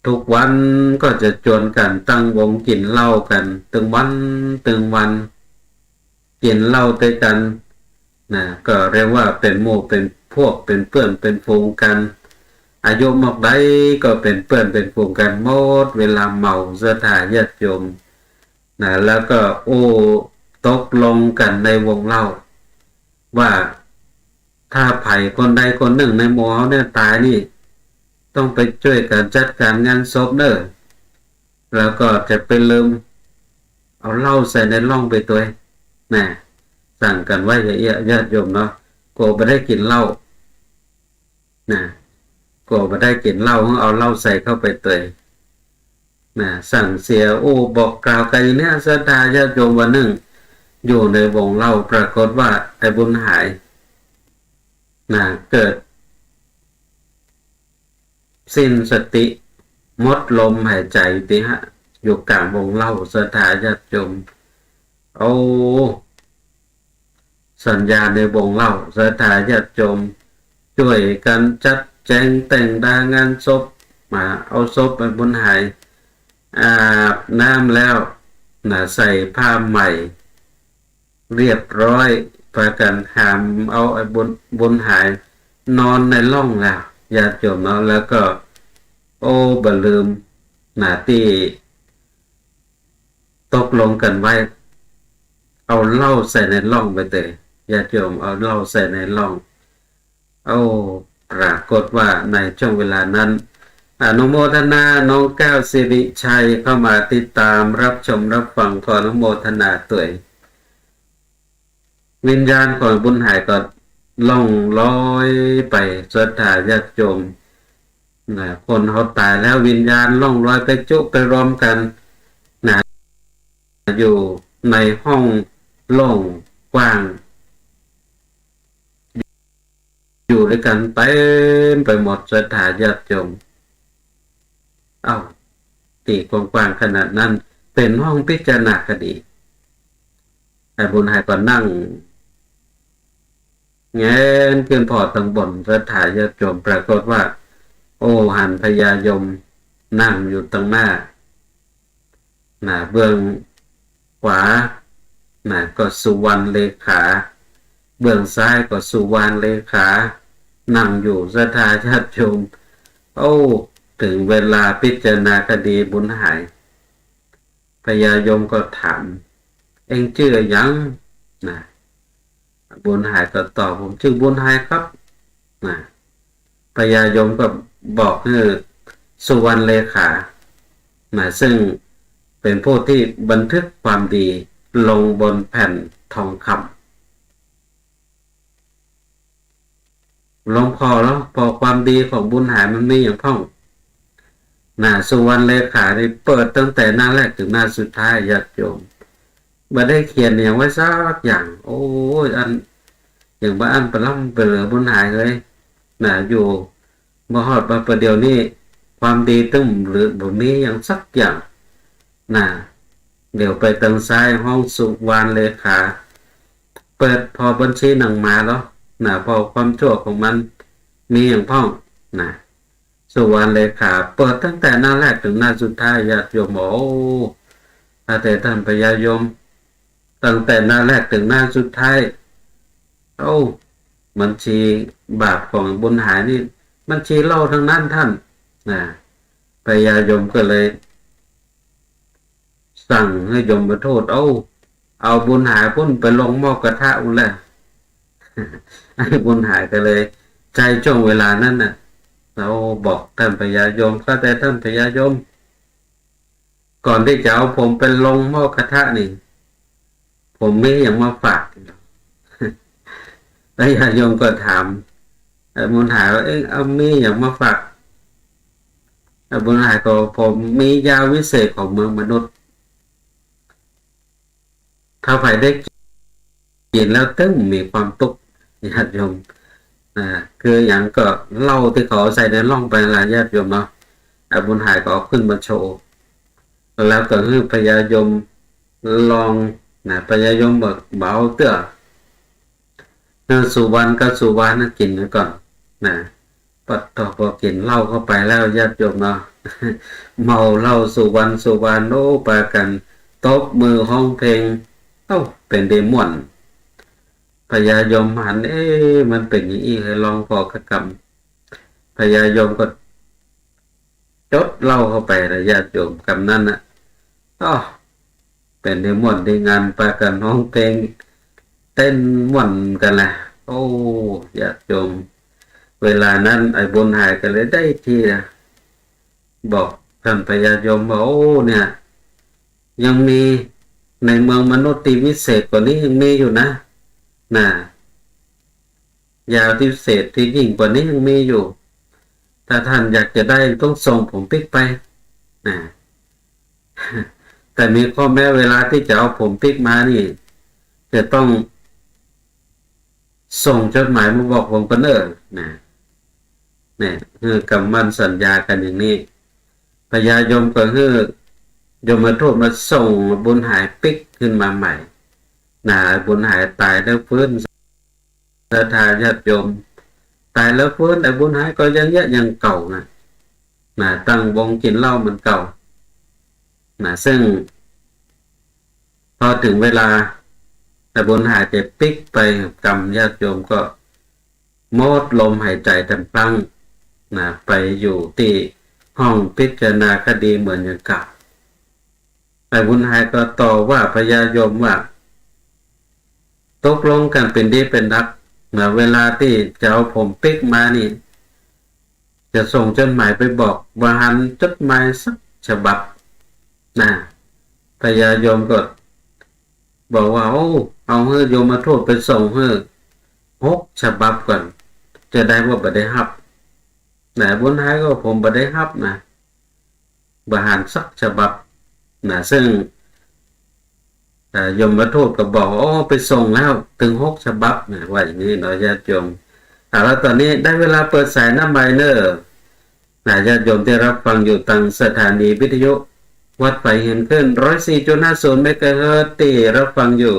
ทุกวันก็จะชวนกันตั้งวงกินเหล้ากันตึงวันกินเหล้าด้วยกันก็เรียกว่าเป็นหมู่เป็นพวกเป็นเพื่อนเป็นฝูงกันอายุมากได้ก็เป็นเพื่อนเป็นฝูงกันหมดเวลาเมาศรัทธาญาติโยมแล้วก็ตกลงกันในวงเล่าว่าถ้าไผ่คนใดคนหนึ่งในหมู่เขาเนี่ยตายนี่ต้องไปช่วยกันจัดการงานศพเด้อแล้วก็จะไปลืมเอาเหล้าใส่ในร่องไปตัวสั่งกันไว้ญาติโยมเนาะโกไม่ได้กินเหล้าโกไม่ได้กินเหล้าเอาเหล้าใส่เข้าไปตัวสั่งเสียบอกกล่าวกันเนี่ยศรัทธาญาติโยมวันหนึ่งอยู่ในวงเล่าปรากฏว่าไอ้บุญหายเกิดสิ้นสติหมดลมหายใจอยู่กลางวงเล่าศรัทธาญาติโยมสัญญาในวงเล่าศรัทธาญาติโยมช่วยกันจัดแจงแต่งดางานศพมาเอาศพไอ้บุญหายอาบน้ำแล้วใส่ผ้าใหม่เรียบร้อยพากันหามเอาไอ้บุญหายนอนในร่องแล้วญาติโยมเนาะแล้วก็บ่ลืมที่ตกลงกันไว้เอาเหล้าใส่ในร่องไปเลยญาติโยมเอาเหล้าใส่ในร่องปรากฏว่าในช่วงเวลานั้นอนุโมทนาน้องแก้วสิริชัยเข้ามาติดตามรับชมรับฟังขออนุโมทนาตัววิญญาณของบุญหายก็ล่องลอยไปศรัทธาญาติโยมคนเขาตายแล้ววิญญาณล่องลอยไปจุไปรวมกันอยู่ในห้องโล่งกว้างอยู่ ด้วยกันเต็มไปหมดศรัทธาญาติโยมตีกว้างๆขนาดนั้นเป็นห้องพิจารณาคดีไอ้บุญหายก็นั่งแงนขึ้นพอตั้งบนศรัทธาญาติโยมปรากฏว่าโอ้หันพญายมนั่งอยู่ตรงหน้าเบื้องขวาก็สุวรรณเลขาเบื้องซ้ายก็สุวรรณเลขานั่งอยู่ศรัทธาญาติโยมถึงเวลาพิจารณาคดีบุญหายพญายมก็ถามเอ็งชื่อยังบุญหายก็ตอบผมชื่อบุญหายครับพญายมก็บอกให้สุวรรณเลขาซึ่งเป็นผู้ที่บันทึกความดีลงบนแผ่นทองคำลงพอแล้วพอความดีของบุญหายมันมีอย่างพ่องสุวรรณเลขานี่เปิดตั้งแต่หน้าแรกถึงหน้าสุดท้ายญาติโยมมาได้เขียนอย่างไว้สักอย่างโอ้ยอันอย่างบ้านประล่ำไปเหลือบุญหายเลยอยู่มาหอดมาประเดี๋ยวนี้ความดีตึ้มหรือบ่มีอย่างสักอย่างเดี๋ยวไปทางซ้ายห้องสุวรรณเลขาเปิดพอบัญชีหนังมาแล้วพอความชั่วของมันมีอย่างพ่องสุวรรณเลขาเปิดตั้งแต่หน้าแรกถึงหน้าสุดท้ายญาติโยมแต่ท่านพญายมตั้งแต่หน้าแรกถึงหน้าสุดท้ายบัญชีบาปของบุญหายนี่บัญชีเล่าทั้งนั้นท่านพญายมก็เลยสั่งให้ยมมาโทษเอาบุญหายพุ่นไปลงหม้อกระทะอุ่นเลยบุญหายก็เลยใจช่วงเวลานั้นเราบอกท่านพญายมก็แต่ท่านพญายมก่อนที่จะเอาผมไปลงหม้อกระทะนี่ผมไม่อย่างมาฝากพญายมก็ถามบุญหายว่าเอามีอย่างมาฝากบุญหายก็ผมมียาวิเศษของเมืองมนุษย์ถ้าใครได้กินแล้วตึ้งมีความตุกญาติโยมคืออย่างก็เหล้าที่เขาใส่ในร่องไปละญาติโยมเนาะบุญหายก็ขึ้นมาโชว์แล้วก็คือพญายมลองพญายมบอกเบาเตื้อสุวรรณก็สุวรรณกินไว้ก่อนปัดต่อพอกินเหล้าเข้าไปแล้วญาติโยมเนาะเมาเหล้าสุวรรณปากันตบมือห้องเพลงเป็นเดมอนพญายมหันมันเป็นอย่างนี้ให้ลองพอกกรรมพญายมก็จดเหล้าเข้าไปนะญาติโยมกรรมนั้นเป็นเดมอนในงานปากันห้องเพลงเต้นม่วนกันแหละญาติโยมเวลานั้นไอ้บุญหายก็เลยได้ที่บอกท่านพญายมว่าเนี่ยยังมีในเมืองมนุษย์ที่วิเศษกว่านี้ยังมีอยู่นะยาที่วิเศษที่ยิ่งกว่านี้ยังมีอยู่ถ้าท่านอยากจะได้ต้องส่งผมปิ๊กไปแต่มีข้อแม้เวลาที่จะเอาผมปิ๊กมานี่จะต้องส่งจดหมายมาบอกผมกันเนี่ยคือกำมั่นสัญญากันอย่างนี้พญายมก็คือยมทูตมาส่งบุญหายปิ๊กขึ้นมาใหม่บุญหายตายแล้วฟื้นศรัทธาญาติโยมตายแล้วฟื้นแต่บุญหายก็ยังเก่าตั้งวงกินเหล้าเหมือนเก่าซึ่งพอถึงเวลาแต่บุญหายจะปิ๊กไปกรรมญาติโยมก็หมดลมหายใจทั้งตั้งไปอยู่ที่ห้องพิจารณาคดีเหมือนอย่างเก่าแต่บุญหายก็ต่อว่าพญายมว่าตกลงกันเป็นดีเป็นรักเวลาที่จะเอาผมปิ๊กมานี่จะส่งจดหมายไปบอกว่าหันจดหมายสักฉบับพญายมก็บอกว่าเอาให้โยมมาโทษไปส่งให้6 ฉบับก่อนจะได้ว่าบ่ได้รับบุญหายก็ผมบ่ได้รับบ่หันสักฉบับซึ่งยมมาโทษก็บอกไปส่งแล้วถึง6 ฉบับว่าอย่างนี้เนาะญาติโยม แล้วตอนนี้ได้เวลาเปิดสายน้ำไมเนอร์ญาติโยมที่รับฟังอยู่ตั้งสถานีวิทยุวัดไผ่เห็นขึ้น 104.50 เมกะเฮิรตซ์ที่รับฟังอยู่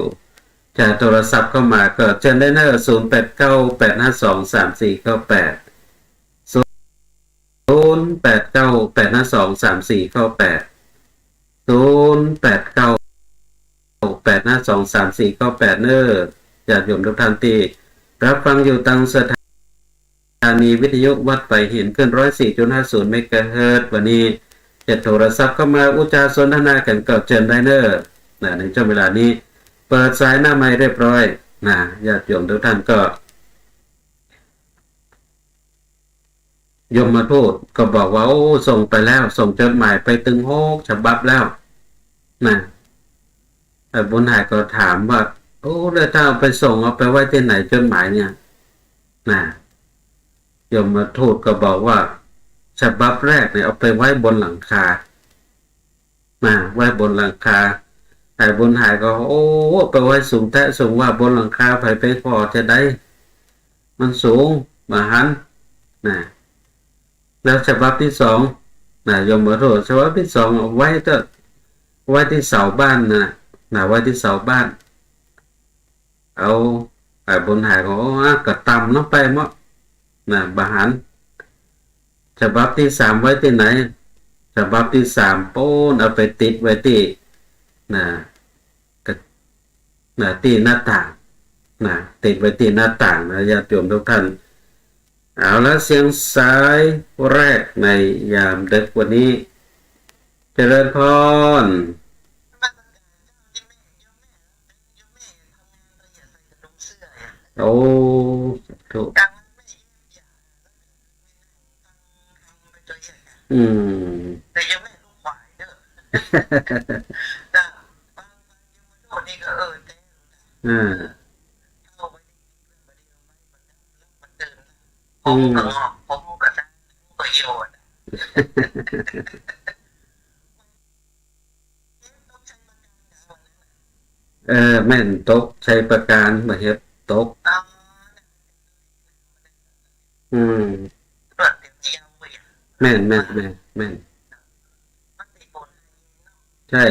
จะโทรศัพท์เข้ามาก็เชิญได้เนอร์0898523498 เนอร์ญาติโยมทุกท่านที่รับฟังอยู่ตั้งสถานีวิทยุวัดไผ่เห็นขึ้น 104.50 เมกะเฮิรตซ์วันนี้จะโทรศัพท์เข้ามาอุจาสนทนากันกับเชิญได้เนอร์ในช่วงเวลานี้เปิดสายหน้าไมค์เรียบร้อยญาติโยมทุกท่านก็ยมมาทูตก็บอกว่าโอ้ส่งไปแล้วส่งจดหมายไปถึง6 ฉบับแล้วบุญหายก็ถามว่าโอ้แล้วถ้าเอาไปส่งเอาไปไว้ที่ไหนจดหมายเนี่ยยมมาทูตก็บอกว่าฉบับแรกเนี่ยเอาไปไว้บนหลังคาไว้บนหลังคาแต่บุญหายก็โอ้ไปไว้สูงแท้สูงว่าบนหลังคาไปพอจะได้มันสูงมาหันแล้วฉบับที่สองยมมาทูตฉบับที่สองเอาไว้ที่เสาบ้านไว้ที่เสาบ้านเอาบุญหายก็กระตำน้องไปมั้งบาหันฉบับที่สามไว้ที่ไหนฉบับที่สามโป้นเอาไปติดไว้ที่ที่หน้าต่างติดไว้ที่หน้าต่างญาติโยมทุกท่านเอาละเสียงสายแรกในยามดึกวันนี้เจริญพรโอ้ถูกแต่ยังไม่รู้ขวายเด้อแต่บางคนนี่ก็เข้าไปมันตื่นผมก็งอกผมก็จะประโยชน์แม่นตกใช้ประการมาเฮ็ดตกแม่นใช่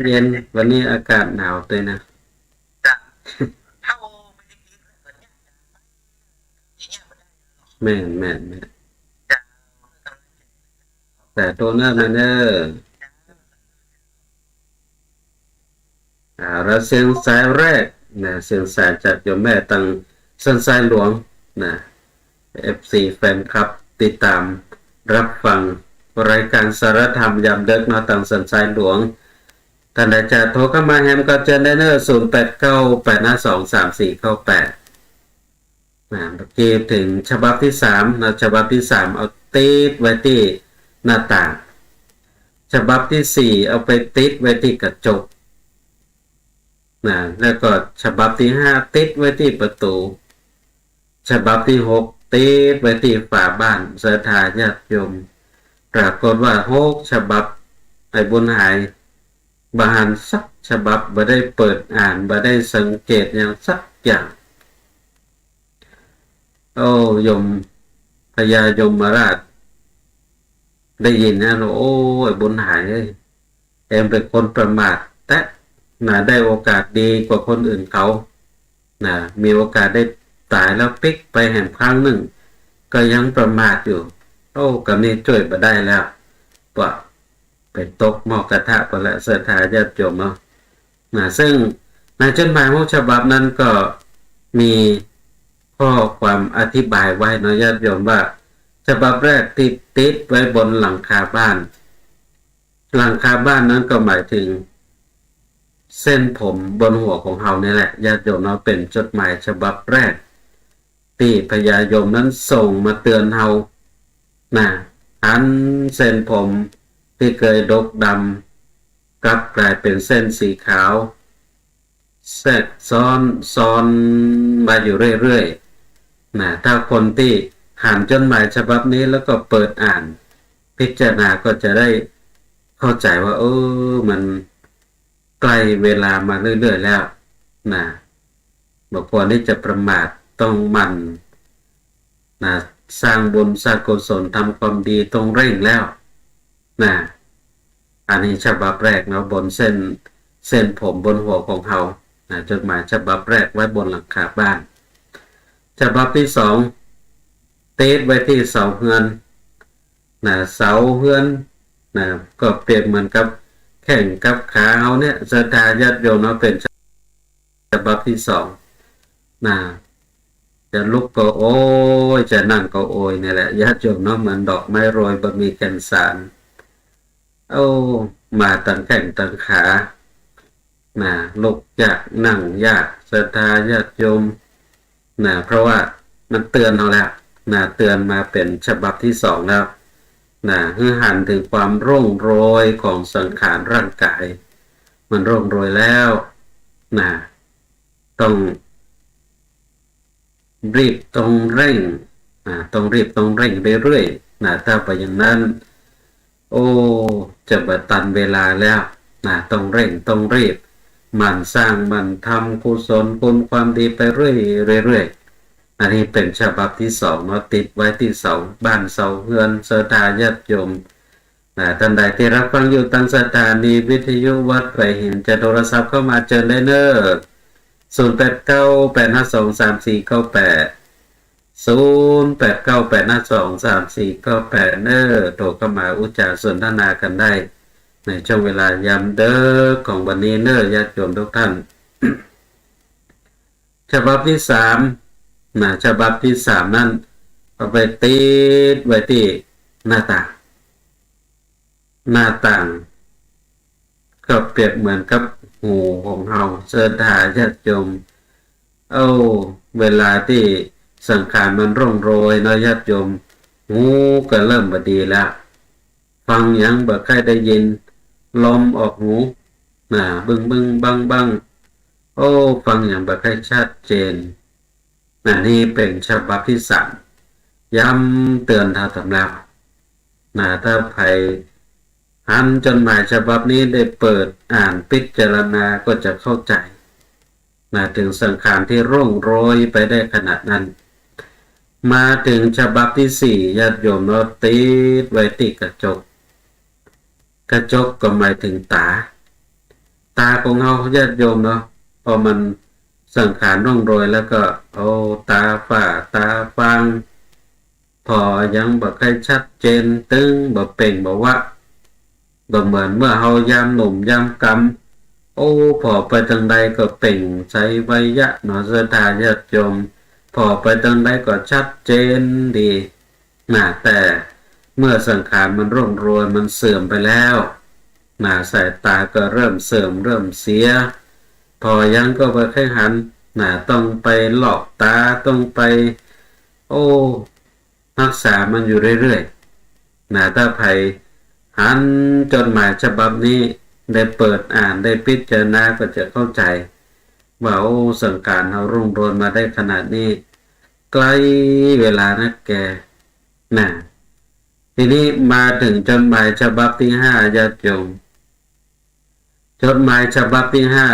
เย็นวันนี้อากาศหนาวเลยนะแม่นแต่ตัวเนื้อมันเราเสียงสายแรกเสียงสายจากโยมแม่ตั้งสันสายหลวงFC แฟนคลับติดตามรับฟังรายการสารธรรมยามดึกตั้งสันสายหลวงท่านใดจะโทรเข้ามาแฮมก็เชิญได้เนอร์0898523498เมื่อกี้ถึงฉบับที่3ฉบับที่3เอาติดไว้ที่หน้าต่างฉบับที่4เอาไปติดไว้ที่กระจกแล้วก็ฉบับที่5ติดไว้ที่ประตูฉบับที่6ติดไว้ที่ฝาบ้านศรัทธาญาติโยมปรากฏว่า6ฉบับไอ้บุญหายบาหันสักฉบับบ่ได้เปิดอ่านบ่ได้สังเกตอย่างสักอย่างโอ้ยมพญายมราชได้ยินนะโอ้ยบุญหายเอ็มเป็นคนประมาทแต่ได้โอกาสดีกว่าคนอื่นเขามีโอกาสได้ตายแล้วปิกไปแห่งครั้งหนึ่งก็ยังประมาทอยู่โอ้กับนี้ช่วยมาได้แล้วว่าเป็นตกหม้อกระทะไปแล้วศรัทธาญาติโยมซึ่งในจดหมายฉบับนั้นก็มีข้อความอธิบายไว้ญาติโยมว่าฉบับแรกที่ติดไว้บนหลังคาบ้านนั้นก็หมายถึงเส้นผมบนหัวของเฮานี่แหละญาติโยมเป็นจดหมายฉบับแรกที่พญายมนั้นส่งมาเตือนเฮาอันเส้นผมที่เคยดกดำกลับกลายเป็นเส้นสีขาวแทรกซ้อนมาอยู่เรื่อยๆถ้าคนที่อ่านจดหมายฉบับนี้แล้วก็เปิดอ่านพิจารณาก็จะได้เข้าใจว่ามันใกล้เวลามาเรื่อยๆแล้วบอกควรที่จะประมาทต้องหมั่น นะสร้างบุญสร้างกุศลทำความดีต้องเร่งแล้วนะอันนี้ฉบับแรกเนาะบนเส้นผมบนหัวของเขานะจดหมายฉบับแรกไว้บนหลังคาบ้านฉบับที่สองติดไว้ที่เสาเฮือนนะเสาเฮือนนะก็เปรียบเหมือนกับแข่งกับขาเอาเนี่ยศรัทธาญาติโยมเนาะเป็นฉบับที่สองนะจะลุกก็โอ้ยจะนั่งก็โอยนี่แหละญาติโยมเนาะเหมือนดอกไม้โรยบะหมี่แกนสารโอ้มาตั้งแข่งตั้งขานะลุกยากนั่งยากศรัทธาญาติโยมนะเพราะว่ามันเตือนเราแล้วนะเตือนมาเป็นฉบับที่สองแล้วนะคือหันถึงความร่วงโรยของสังขารร่างกายมันร่วงโรยแล้วนะต้องรีบต้องเร่งต้องรีบต้องเร่งเรื่อยๆนะถ้าไปอย่างนั้นโอ้จะบัดตันเวลาแล้วนะต้องเร่งต้องรีบมันสร้างมันทำกุศลคุณความดีไปเรื่อยๆอันนี้เป็นฉบับที่สองเนาะติดไว้ที่เสาบ้านเสาเฮือนศรัทธาญาติโยมท่านใดที่รับฟังอยู่ตั้งสถานีวิทยุวัดไผ่หินจะโทรศัพท์เข้ามาเจอได้เนอะ0898523498 เนอะโทรเข้ามาอุจจาสนทนากันได้ในช่วงเวลายามเด้อของวันนี้เนอะญาติโยมทุกท่าน ฉบับที่สามฉบับที่สามนั่นเอาไปติดไว้ที่หน้าต่างก็เปรียบเหมือนกับหูของเราศรัทธาญาติโยมเวลาที่สังขารมันร่องโรยเนาะญาติโยมหูก็เริ่มบ่ดีแล้วฟังยังบ่ค่อยได้ยินลมออกหูบึ้งบังฟังอย่างบ่ค่อยชัดเจนนี่เป็นฉบับที่สามย้ำเตือนทางตำราถ้าใครอ่านจดหมายฉบับนี้ได้เปิดอ่านพิจารณาก็จะเข้าใจถึงสังขารที่ร่วงโรยไปได้ขนาดนั้นมาถึงฉบับที่สี่ญาติโยมเราติดไว้ที่กระจกก็หมายถึงตาของเราญาติโยมเนาะพอมันสังขารร่วงโรยแล้วก็ตาฝ้าตาฟังพอยังบ่ค่อยชัดเจนตึงบ่เป่งบ่ว่าบ่เหมือนเมื่อเฮายามหนุ่มยามกำพอไปทางใดก็เป่งใช้ไวยะเนาะศรัทธาญาติโยมพอไปทางใดก็ชัดเจนดีแต่เมื่อสังขารมันร่วงโรยมันเสื่อมไปแล้วสายตาก็เริ่มเสื่อมเริ่มเสียพอยังก็ไปแค่หันต้องไปหลอกตาต้องไปรักษามันอยู่เรื่อยๆถ้าใครหันจดหมายฉบับนี้ได้เปิดอ่านได้พิจารณาก็จะเข้าใจว่าสังขารเรารุ่งโรจน์มาได้ขนาดนี้ใกล้เวลานะแกทีนี้มาถึงจดหมายฉบับที่ห้าญาติโยมจดหมายฉบับที่ห้า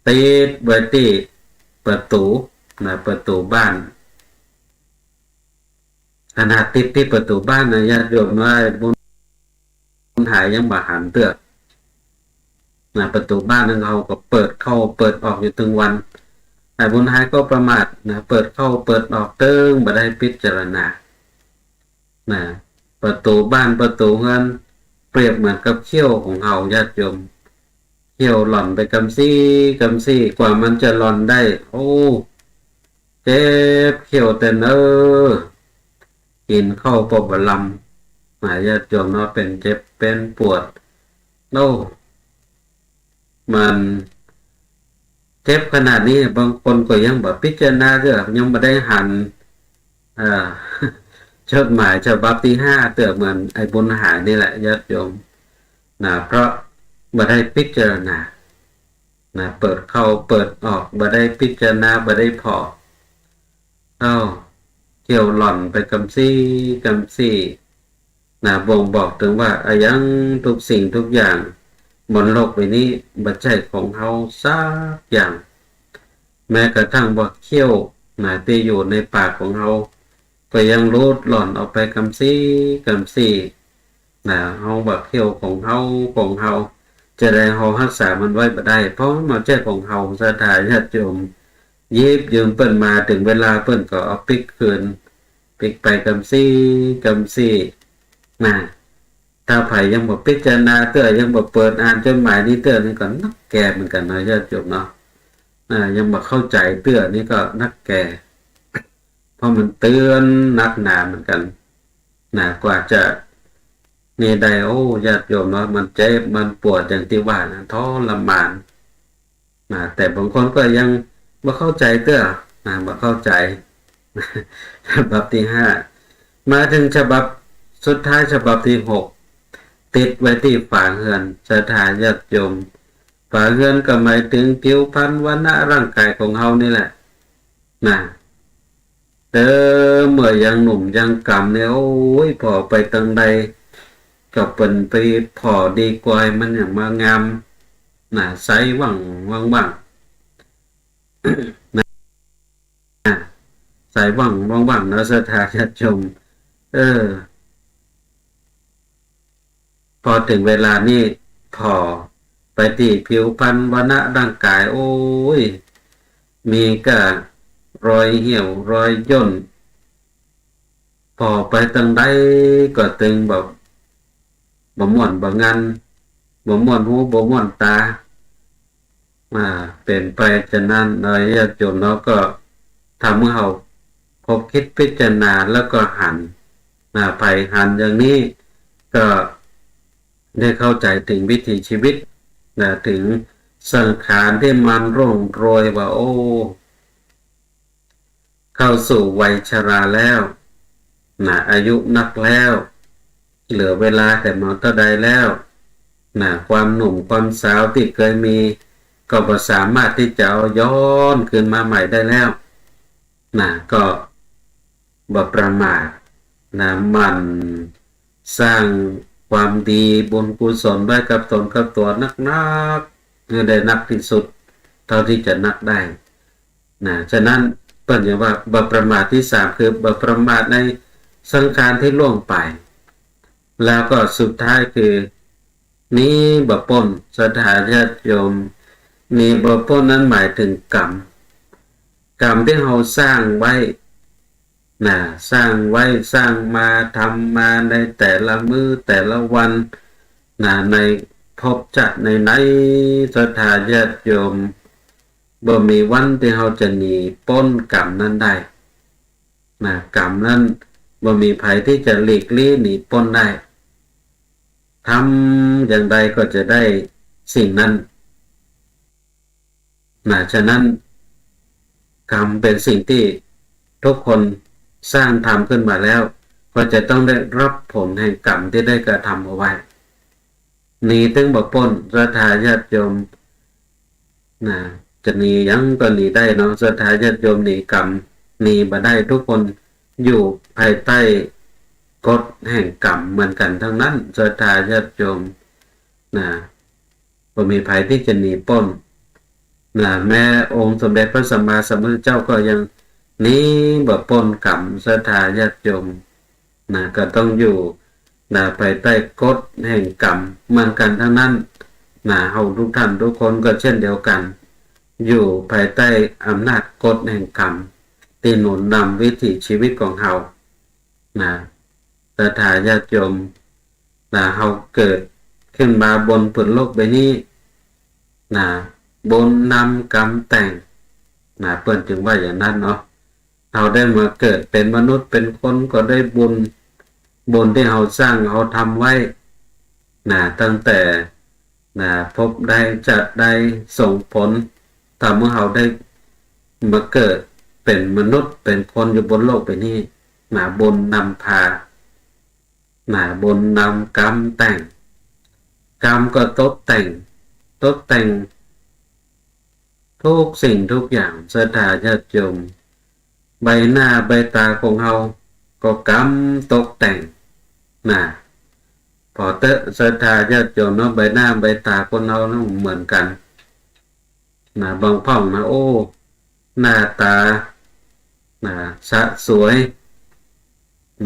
ติดไว้ที่ประตูบ้านขนาดติดที่ประตูบ้านญาติโยมว่าบุญหายยังบ่หันเตื้อประตูบ้านนั้นเขาก็เปิดเข้าเปิดออกอยู่ถึงวันบุญหายก็ประมาทเปิดเข้าเปิดออกเติ้งบ่ได้พิจารณาประตูบ้านประตูเฮือนเปรียบเหมือนกับเขี้ยวของเฮาญาติโยมเขี้ยวหล่อนไปกำซี่กว่ามันจะหล่อนได้เจ็บเขี้ยวแต่กินเข้าปบลำญาติโยมเนาะเป็นเจ็บเป็นปวดมันเจ็บขนาดนี้บางคนก็ยังบ่พิจารณาเด้อยังบ่ได้หันจดหมายฉบับที่ห้าเตือเหมือนไอ้บุญหายนี่แหละญาติโยมเพราะบ่ได้พิจารณาเปิดเข้าเปิดออกบ่ได้พิจารณาบ่ได้พอเกี่ยวหล่อนไปกำซี่บ่งบอกถึงว่ายังทุกสิ่งทุกอย่างบนโลกใบนี้บ่ใช่ของเฮาสักอย่างแม้กระทั่งบ่เขี้ยวที่อยู่ในปากของเฮา ก็ยังรูดหล่อนออกไปกำซี่นะเฮาบักเที่ยวของเฮาจะได้เฮารักษามันไว้บ่ได้เพราะมันใช่ของเฮาศรัทธาญาติโยมยิบยืมเปิ้นมาถึงเวลาเปิ้นก็เอาปิกคืนปิกไปกำซี่นะถ้าไผยังบ่พิจารณาเตื้อยังบ่เปิดอ่านจดหมายนี้เตื้อนี่ก็นักแก่เหมือนกันนะญาติโยมเนาะยังบ่เข้าใจเตื้อนี่ก็นักแก่เพราะมันเตือนนักหนาเหมือนกันนะกว่าจะนี่ได้โอ้ญาติโยมเนาะมันเจ็บมันปวดอย่างที่ว่านะทรมานนะแต่บางคนก็ยังบ่เข้าใจเตื้อบ่เข้าใจ ฉบับที่5มาถึงฉบับสุดท้ายฉบับที่6ติดไว้ที่ฝาเรือนศรัทธาญาติโยมฝาเรือนก็หมายถึงผิวพรรณวรรณะร่างกายของเฮานี่แหละนะเมื่อยังหนุ่มยังกำเนี่ยโอ้ยพอไปตังใดก็เป็นไปพอดีกว่ามันอย่างมางามนะใสว่างใสว่างนะศรัทธาญาติโยมพอถึงเวลานี้พอไปที่ผิวพรรณวรรณะร่างกายโอ้ยมีก็รอยเหี่ยวรอยย่นพอไปตังใดก็ตึงแบบบ่ม่วนบ่งันบ่ม่วนหูบ่ม่วนตาเป็นไปฉะนั้นญาติโยมเนาะก็ทำให้เราพบคิดพิจารณาแล้วก็หันไปหันอย่างนี้ก็ได้เข้าใจถึงวิถีชีวิตถึงสังขารที่มันร่วงโรยว่าโอ้เข้าสู่วัยชราแล้วอายุนักแล้วเหลือเวลาแต่มาเท่าใดแล้วความหนุ่มความสาวที่เคยมีก็บ่สามารถที่จะเอาย้อนคืนมาใหม่ได้แล้วก็บ่ประมาทมันสร้างความดีบุญกุศลไว้กับตนกับตัวนักได้นักที่สุดเท่าที่จะนักได้ฉะนั้นเปิ้นอย่างว่าบ่ประมาทที่3คือบ่ประมาทในสังขารที่ล่วงไปแล้วก็สุดท้ายคือนี้บ่ปล้นศรัทธาญาติโยมมีบ่ปล้นนั้นหมายถึงกรรมที่เราสร้างไว้สร้างมาทำมาในแต่ละมื้อแต่ละวันในภพชาติในศรัทธาญาติโยมบ่มีวันที่เราจะหนีพ้นกรรมนั้นได้กรรมนั้นบ่มีภัยที่จะหลีกลี่หนีพ้นได้ทำอย่างใดก็จะได้สิ่งนั้นฉะนั้นกรรมเป็นสิ่งที่ทุกคนสร้างทำขึ้นมาแล้วก็จะต้องได้รับผลแห่งกรรมที่ได้กระทำเอาไว้หนีถึงบ่พ้นศรัทธาญาติโยมจะหนียังก็หนีได้เนาะศรัทธาญาติโยมหนีกรรมหนีบ่ได้ทุกคนอยู่ภายใต้กฎแห่งกรรมเหมือนกันทั้งนั้นศรัทธาญาติโยมบ่มีภัยที่จะหนีพ้นแม้องค์สมเด็จพระสัมมาสัมพุทธเจ้าก็ยังหนีบ่พ้นกรรมศรัทธาญาติโยมก็ต้องอยู่ภายใต้กฎแห่งกรรมเหมือนกันทั้งนั้นเฮาทุกท่านทุกคนก็เช่นเดียวกันอยู่ภายใต้อำนาจกฎแห่งกรรมที่หนุนนำวิถีชีวิตของเฮาศรัทธาญาติโยมเฮาเกิดขึ้นมาบนผืนโลกใบนี้บนนำกรรมแต่งเปิ้นจึงว่าอย่างนั้นเนาะเฮาได้มาเกิดเป็นมนุษย์เป็นคนก็ได้บุญที่เฮาสร้างเฮาทำไว้ตั้งแต่พบได้จัดได้ส่งผลทำให้เฮาได้มาเกิดเป็นมนุษย์เป็นคนอยู่บนโลกใบนี้บุญนำพาบุญนำกรรมแต่งกรรมก็ตกแต่งทุกสิ่งทุกอย่างศรัทธาญาติโยมใบหน้าใบตาของเฮาก็กรรมตกแต่งพอศรัทธาญาติโยมเนาะใบหน้าใบตาคนเฮาเนาะเหมือนกันบางพ่องโอ้หน้าตาสะสวย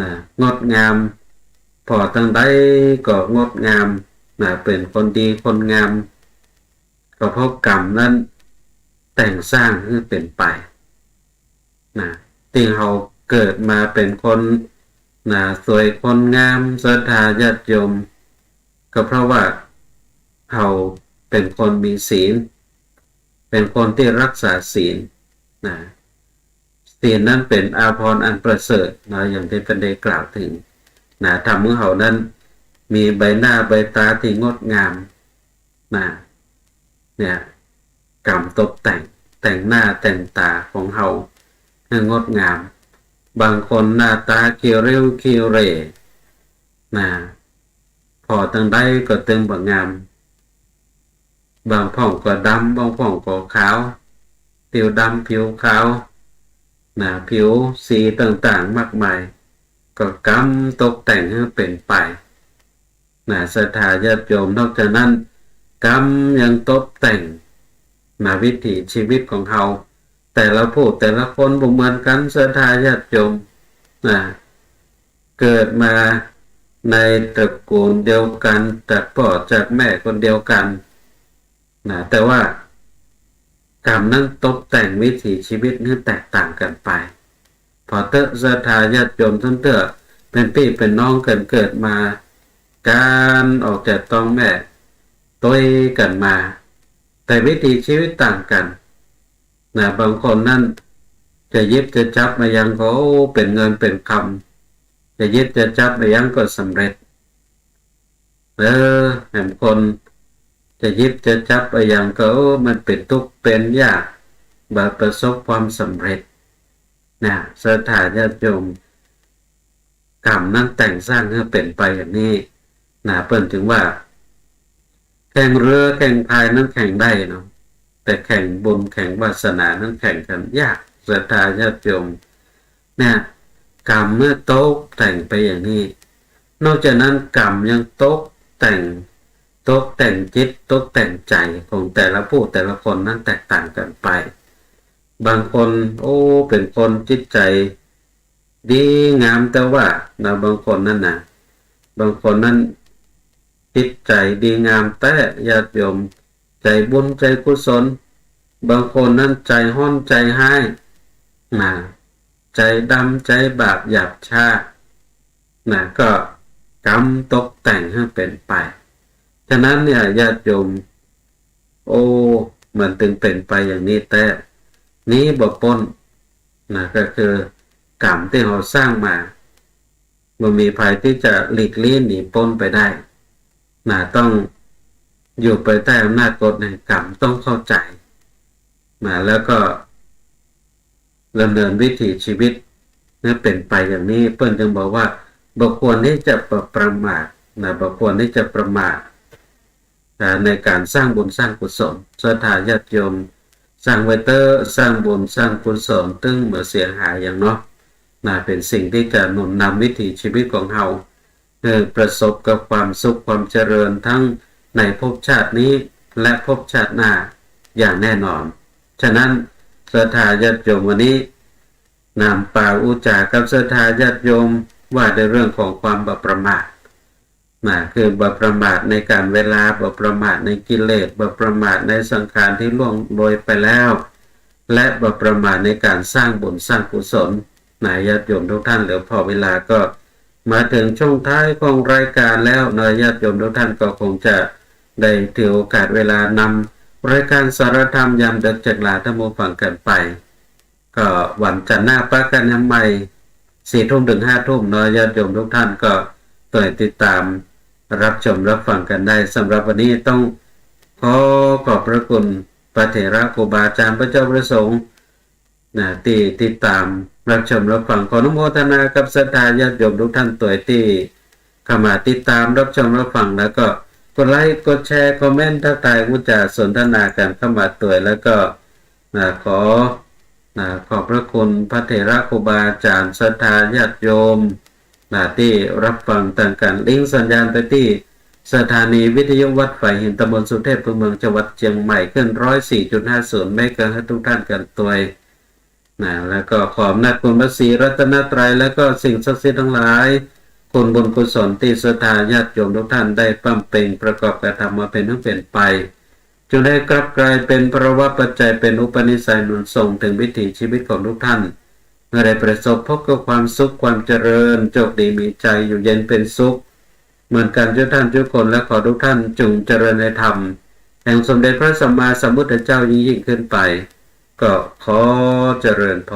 นะงดงามพอตั้งใดก็งดงามนะเป็นคนดีคนงามก็เพราะกรรมนั้นแต่งสร้างให้เป็นไปนะที่เราเกิดมาเป็นคนนะสวยคนงามศรัทธาญาติโยมก็เพราะว่าเราเป็นคนมีศีลเป็นคนที่รักษาศีลนะศีลนั้นเป็นอาภรณ์อันประเสริฐนะอย่างที่เป็นได้กล่าวถึงนะทำให้เรานั้นมีใบหน้าใบตาที่งดงามนะเนี่ยกรรมตกแต่งหน้าแต่งตาของเราให้งดงามบางคนหน้าตาเขียวเรียวเขียวเรนะพอตั้งได้ก็เต็มบ่งามบางผ่องก็ดำบางผ่องก็ขาวผิวดำผิวขาวนะผิวสีต่างๆมากมายก็กำตกแต่งให้เป็นไปนะศรัทธาญาติโยมนอกจากนั้นกรรมยังตกแต่งนะวิถีชีวิตของเราแต่ละผู้แต่ละคนบ่เหมือนกันศรัทธาญาติโยมนะเกิดมาในตระกูลเดียวกันจากพ่อจากแม่คนเดียวกันนะแต่ว่ากรรมนั้นตกแต่งวิถีชีวิตนี้แตกต่างกันไปพอเตอะศรัทธาญาติโยมทั้งเตอะเป็นพี่เป็นน้องกันเกิดมาการออกจากท้องแม่ต้วยกันมาแต่วิถีชีวิตต่างกันนะบางคนนั่นจะยิบจะจับมายังเขาเป็นเงินเป็นคำจะยิบจะจับมายังก็สำเร็จแห่งคนจะยิบจะจับมายังเขามันเป็นทุกข์เป็นยากบาประสบความสำเร็จนะศรัทธาญาติโยมกรรมนั้นแต่งสร้างให้เป็นไปอย่างนี้นะเปิ้นถึงว่าแข่งเรือแข่งพายนั้นแข่งได้เนาะแต่แข่งบุญแข่งวาสนานั้นแข่งกันยากศรัทธาญาติโยมเนี่ยกรรมเมื่อตกแต่งไปอย่างนี้นอกจากนั้นกรรมยังตกแต่งจิตตกแต่งใจของแต่ละผู้แต่ละคนนั้นแตกต่างกันไปบางคนเป็นคนจิตใจดีงามแต่ว่านะบางคนนั่นนะบางคนนั้นจิตใจดีงามแต่ญาติโยมใจบุญใจกุศลบางคนนั้นใจห้อนใจให้นะใจดำใจบาปหยาบช้านะก็กรรมตกแต่งให้เป็นไปฉะนั้นเนี่ยญาติโยมมันถึงเป็นไปอย่างนี้แต่นี้บ่พ้นนะก็คือกรรมที่เราสร้างมาบ่มีภัยที่จะหลีกเลี่ยงหนีพ้นไปได้นะต้องอยู่ไปใต้อำนาจกฎแห่งกรรมต้องเข้าใจนะแล้วก็ดำเนินวิถีชีวิตนี่เป็นไปอย่างนี้เพิ่นจึงบอกว่าบ่ควรที่จะประมาทนะบ่ควรที่จะประมาทในการสร้างบุญสร้างกุศลศรัทธาญาติโยมสร้างไว้เตอสร้างบุญสร้างกุศลตึงเมื่อเสียหายอย่างเนาะนะเป็นสิ่งที่จะหนุนนำวิถีชีวิตของเราประสบกับความสุขความเจริญทั้งในภพชาตินี้และภพชาติหน้าอย่างแน่นอนฉะนั้นศรัทธาญาติโยมวันนี้นำป่าอุจากับศรัทธาญาติโยมว่าในเรื่องของความบ่ประมาทคือบ่ประมาทในการเวลาบ่ประมาทในกิเลสบ่ประมาทในสังขารที่ล่วงโรยไปแล้วและบ่ประมาทในการสร้างบุญสร้างกุศลญาติโยมทุกท่านเหลือพอเวลาก็มาถึงช่วงท้ายของรายการแล้วญาติโยมทุกท่านก็คงจะได้ถือโอกาสเวลานำรายการสารธรรมยามดึกจากลาท่านผู้ฟังกันไปก็วันจันทร์หน้าปะกันยามใหม่4 ทุ่มถึง 5 ทุ่มญาติโยมทุกท่านก็ต่อยติดตามรับชมรับฟังกันได้สำหรับวันนี้ต้องขอบพระคุณพระเถระครูบาอาจารย์พระเจ้าประสงค์ที่ติดตามรับชมรับฟังขออนุโมทนากับศรัทธาญาติโยมทุกท่านตัวที่เข้ามาติดตามรับชมรับฟังแล้วก็กดไลค์กดแชร์คอมเมนต์ทักทายอุจาสนทนากันเข้ามาตัวแล้วก็ขอบพระคุณพระเถระครูบาอาจารย์ศรัทธาญาติโยมที่รับฟังต่างกันลิงก์สัญญาณไปที่สถานีวิทยุวัดฝ่ายหินตำบลสุเทพเมืองจังหวัดเชียงใหม่ขึ้น 104.50 เมกะเฮิรตซ์ทุกท่านกันตัว แล้วก็ขออำนาจคุณพระศรีรัตนตรัยและก็สิ่งศักดิ์สิทธิ์ทั้งหลายคุณบุญกุศลที่ศรัทธาญาติโยมทุกท่านได้ปั้มเป่งประกอบกระทำมาเป็นทั้งเป็นไปจงได้กลับกลายเป็นภาวะปัจจัยเป็นอุปนิสัยหนุนส่งถึงวิถีชีวิตของทุกท่านเมื่อได้ประสบพบกับความสุขความเจริญโชคดีมีใจอยู่เย็นเป็นสุขเหมือนกันทุกท่านทุกคนและขอทุกท่านจงเจริญในธรรมแห่งสมเด็จพระสัมมาสัมพุทธเจ้ายิ่งขึ้นไปก็ขอเจริญพร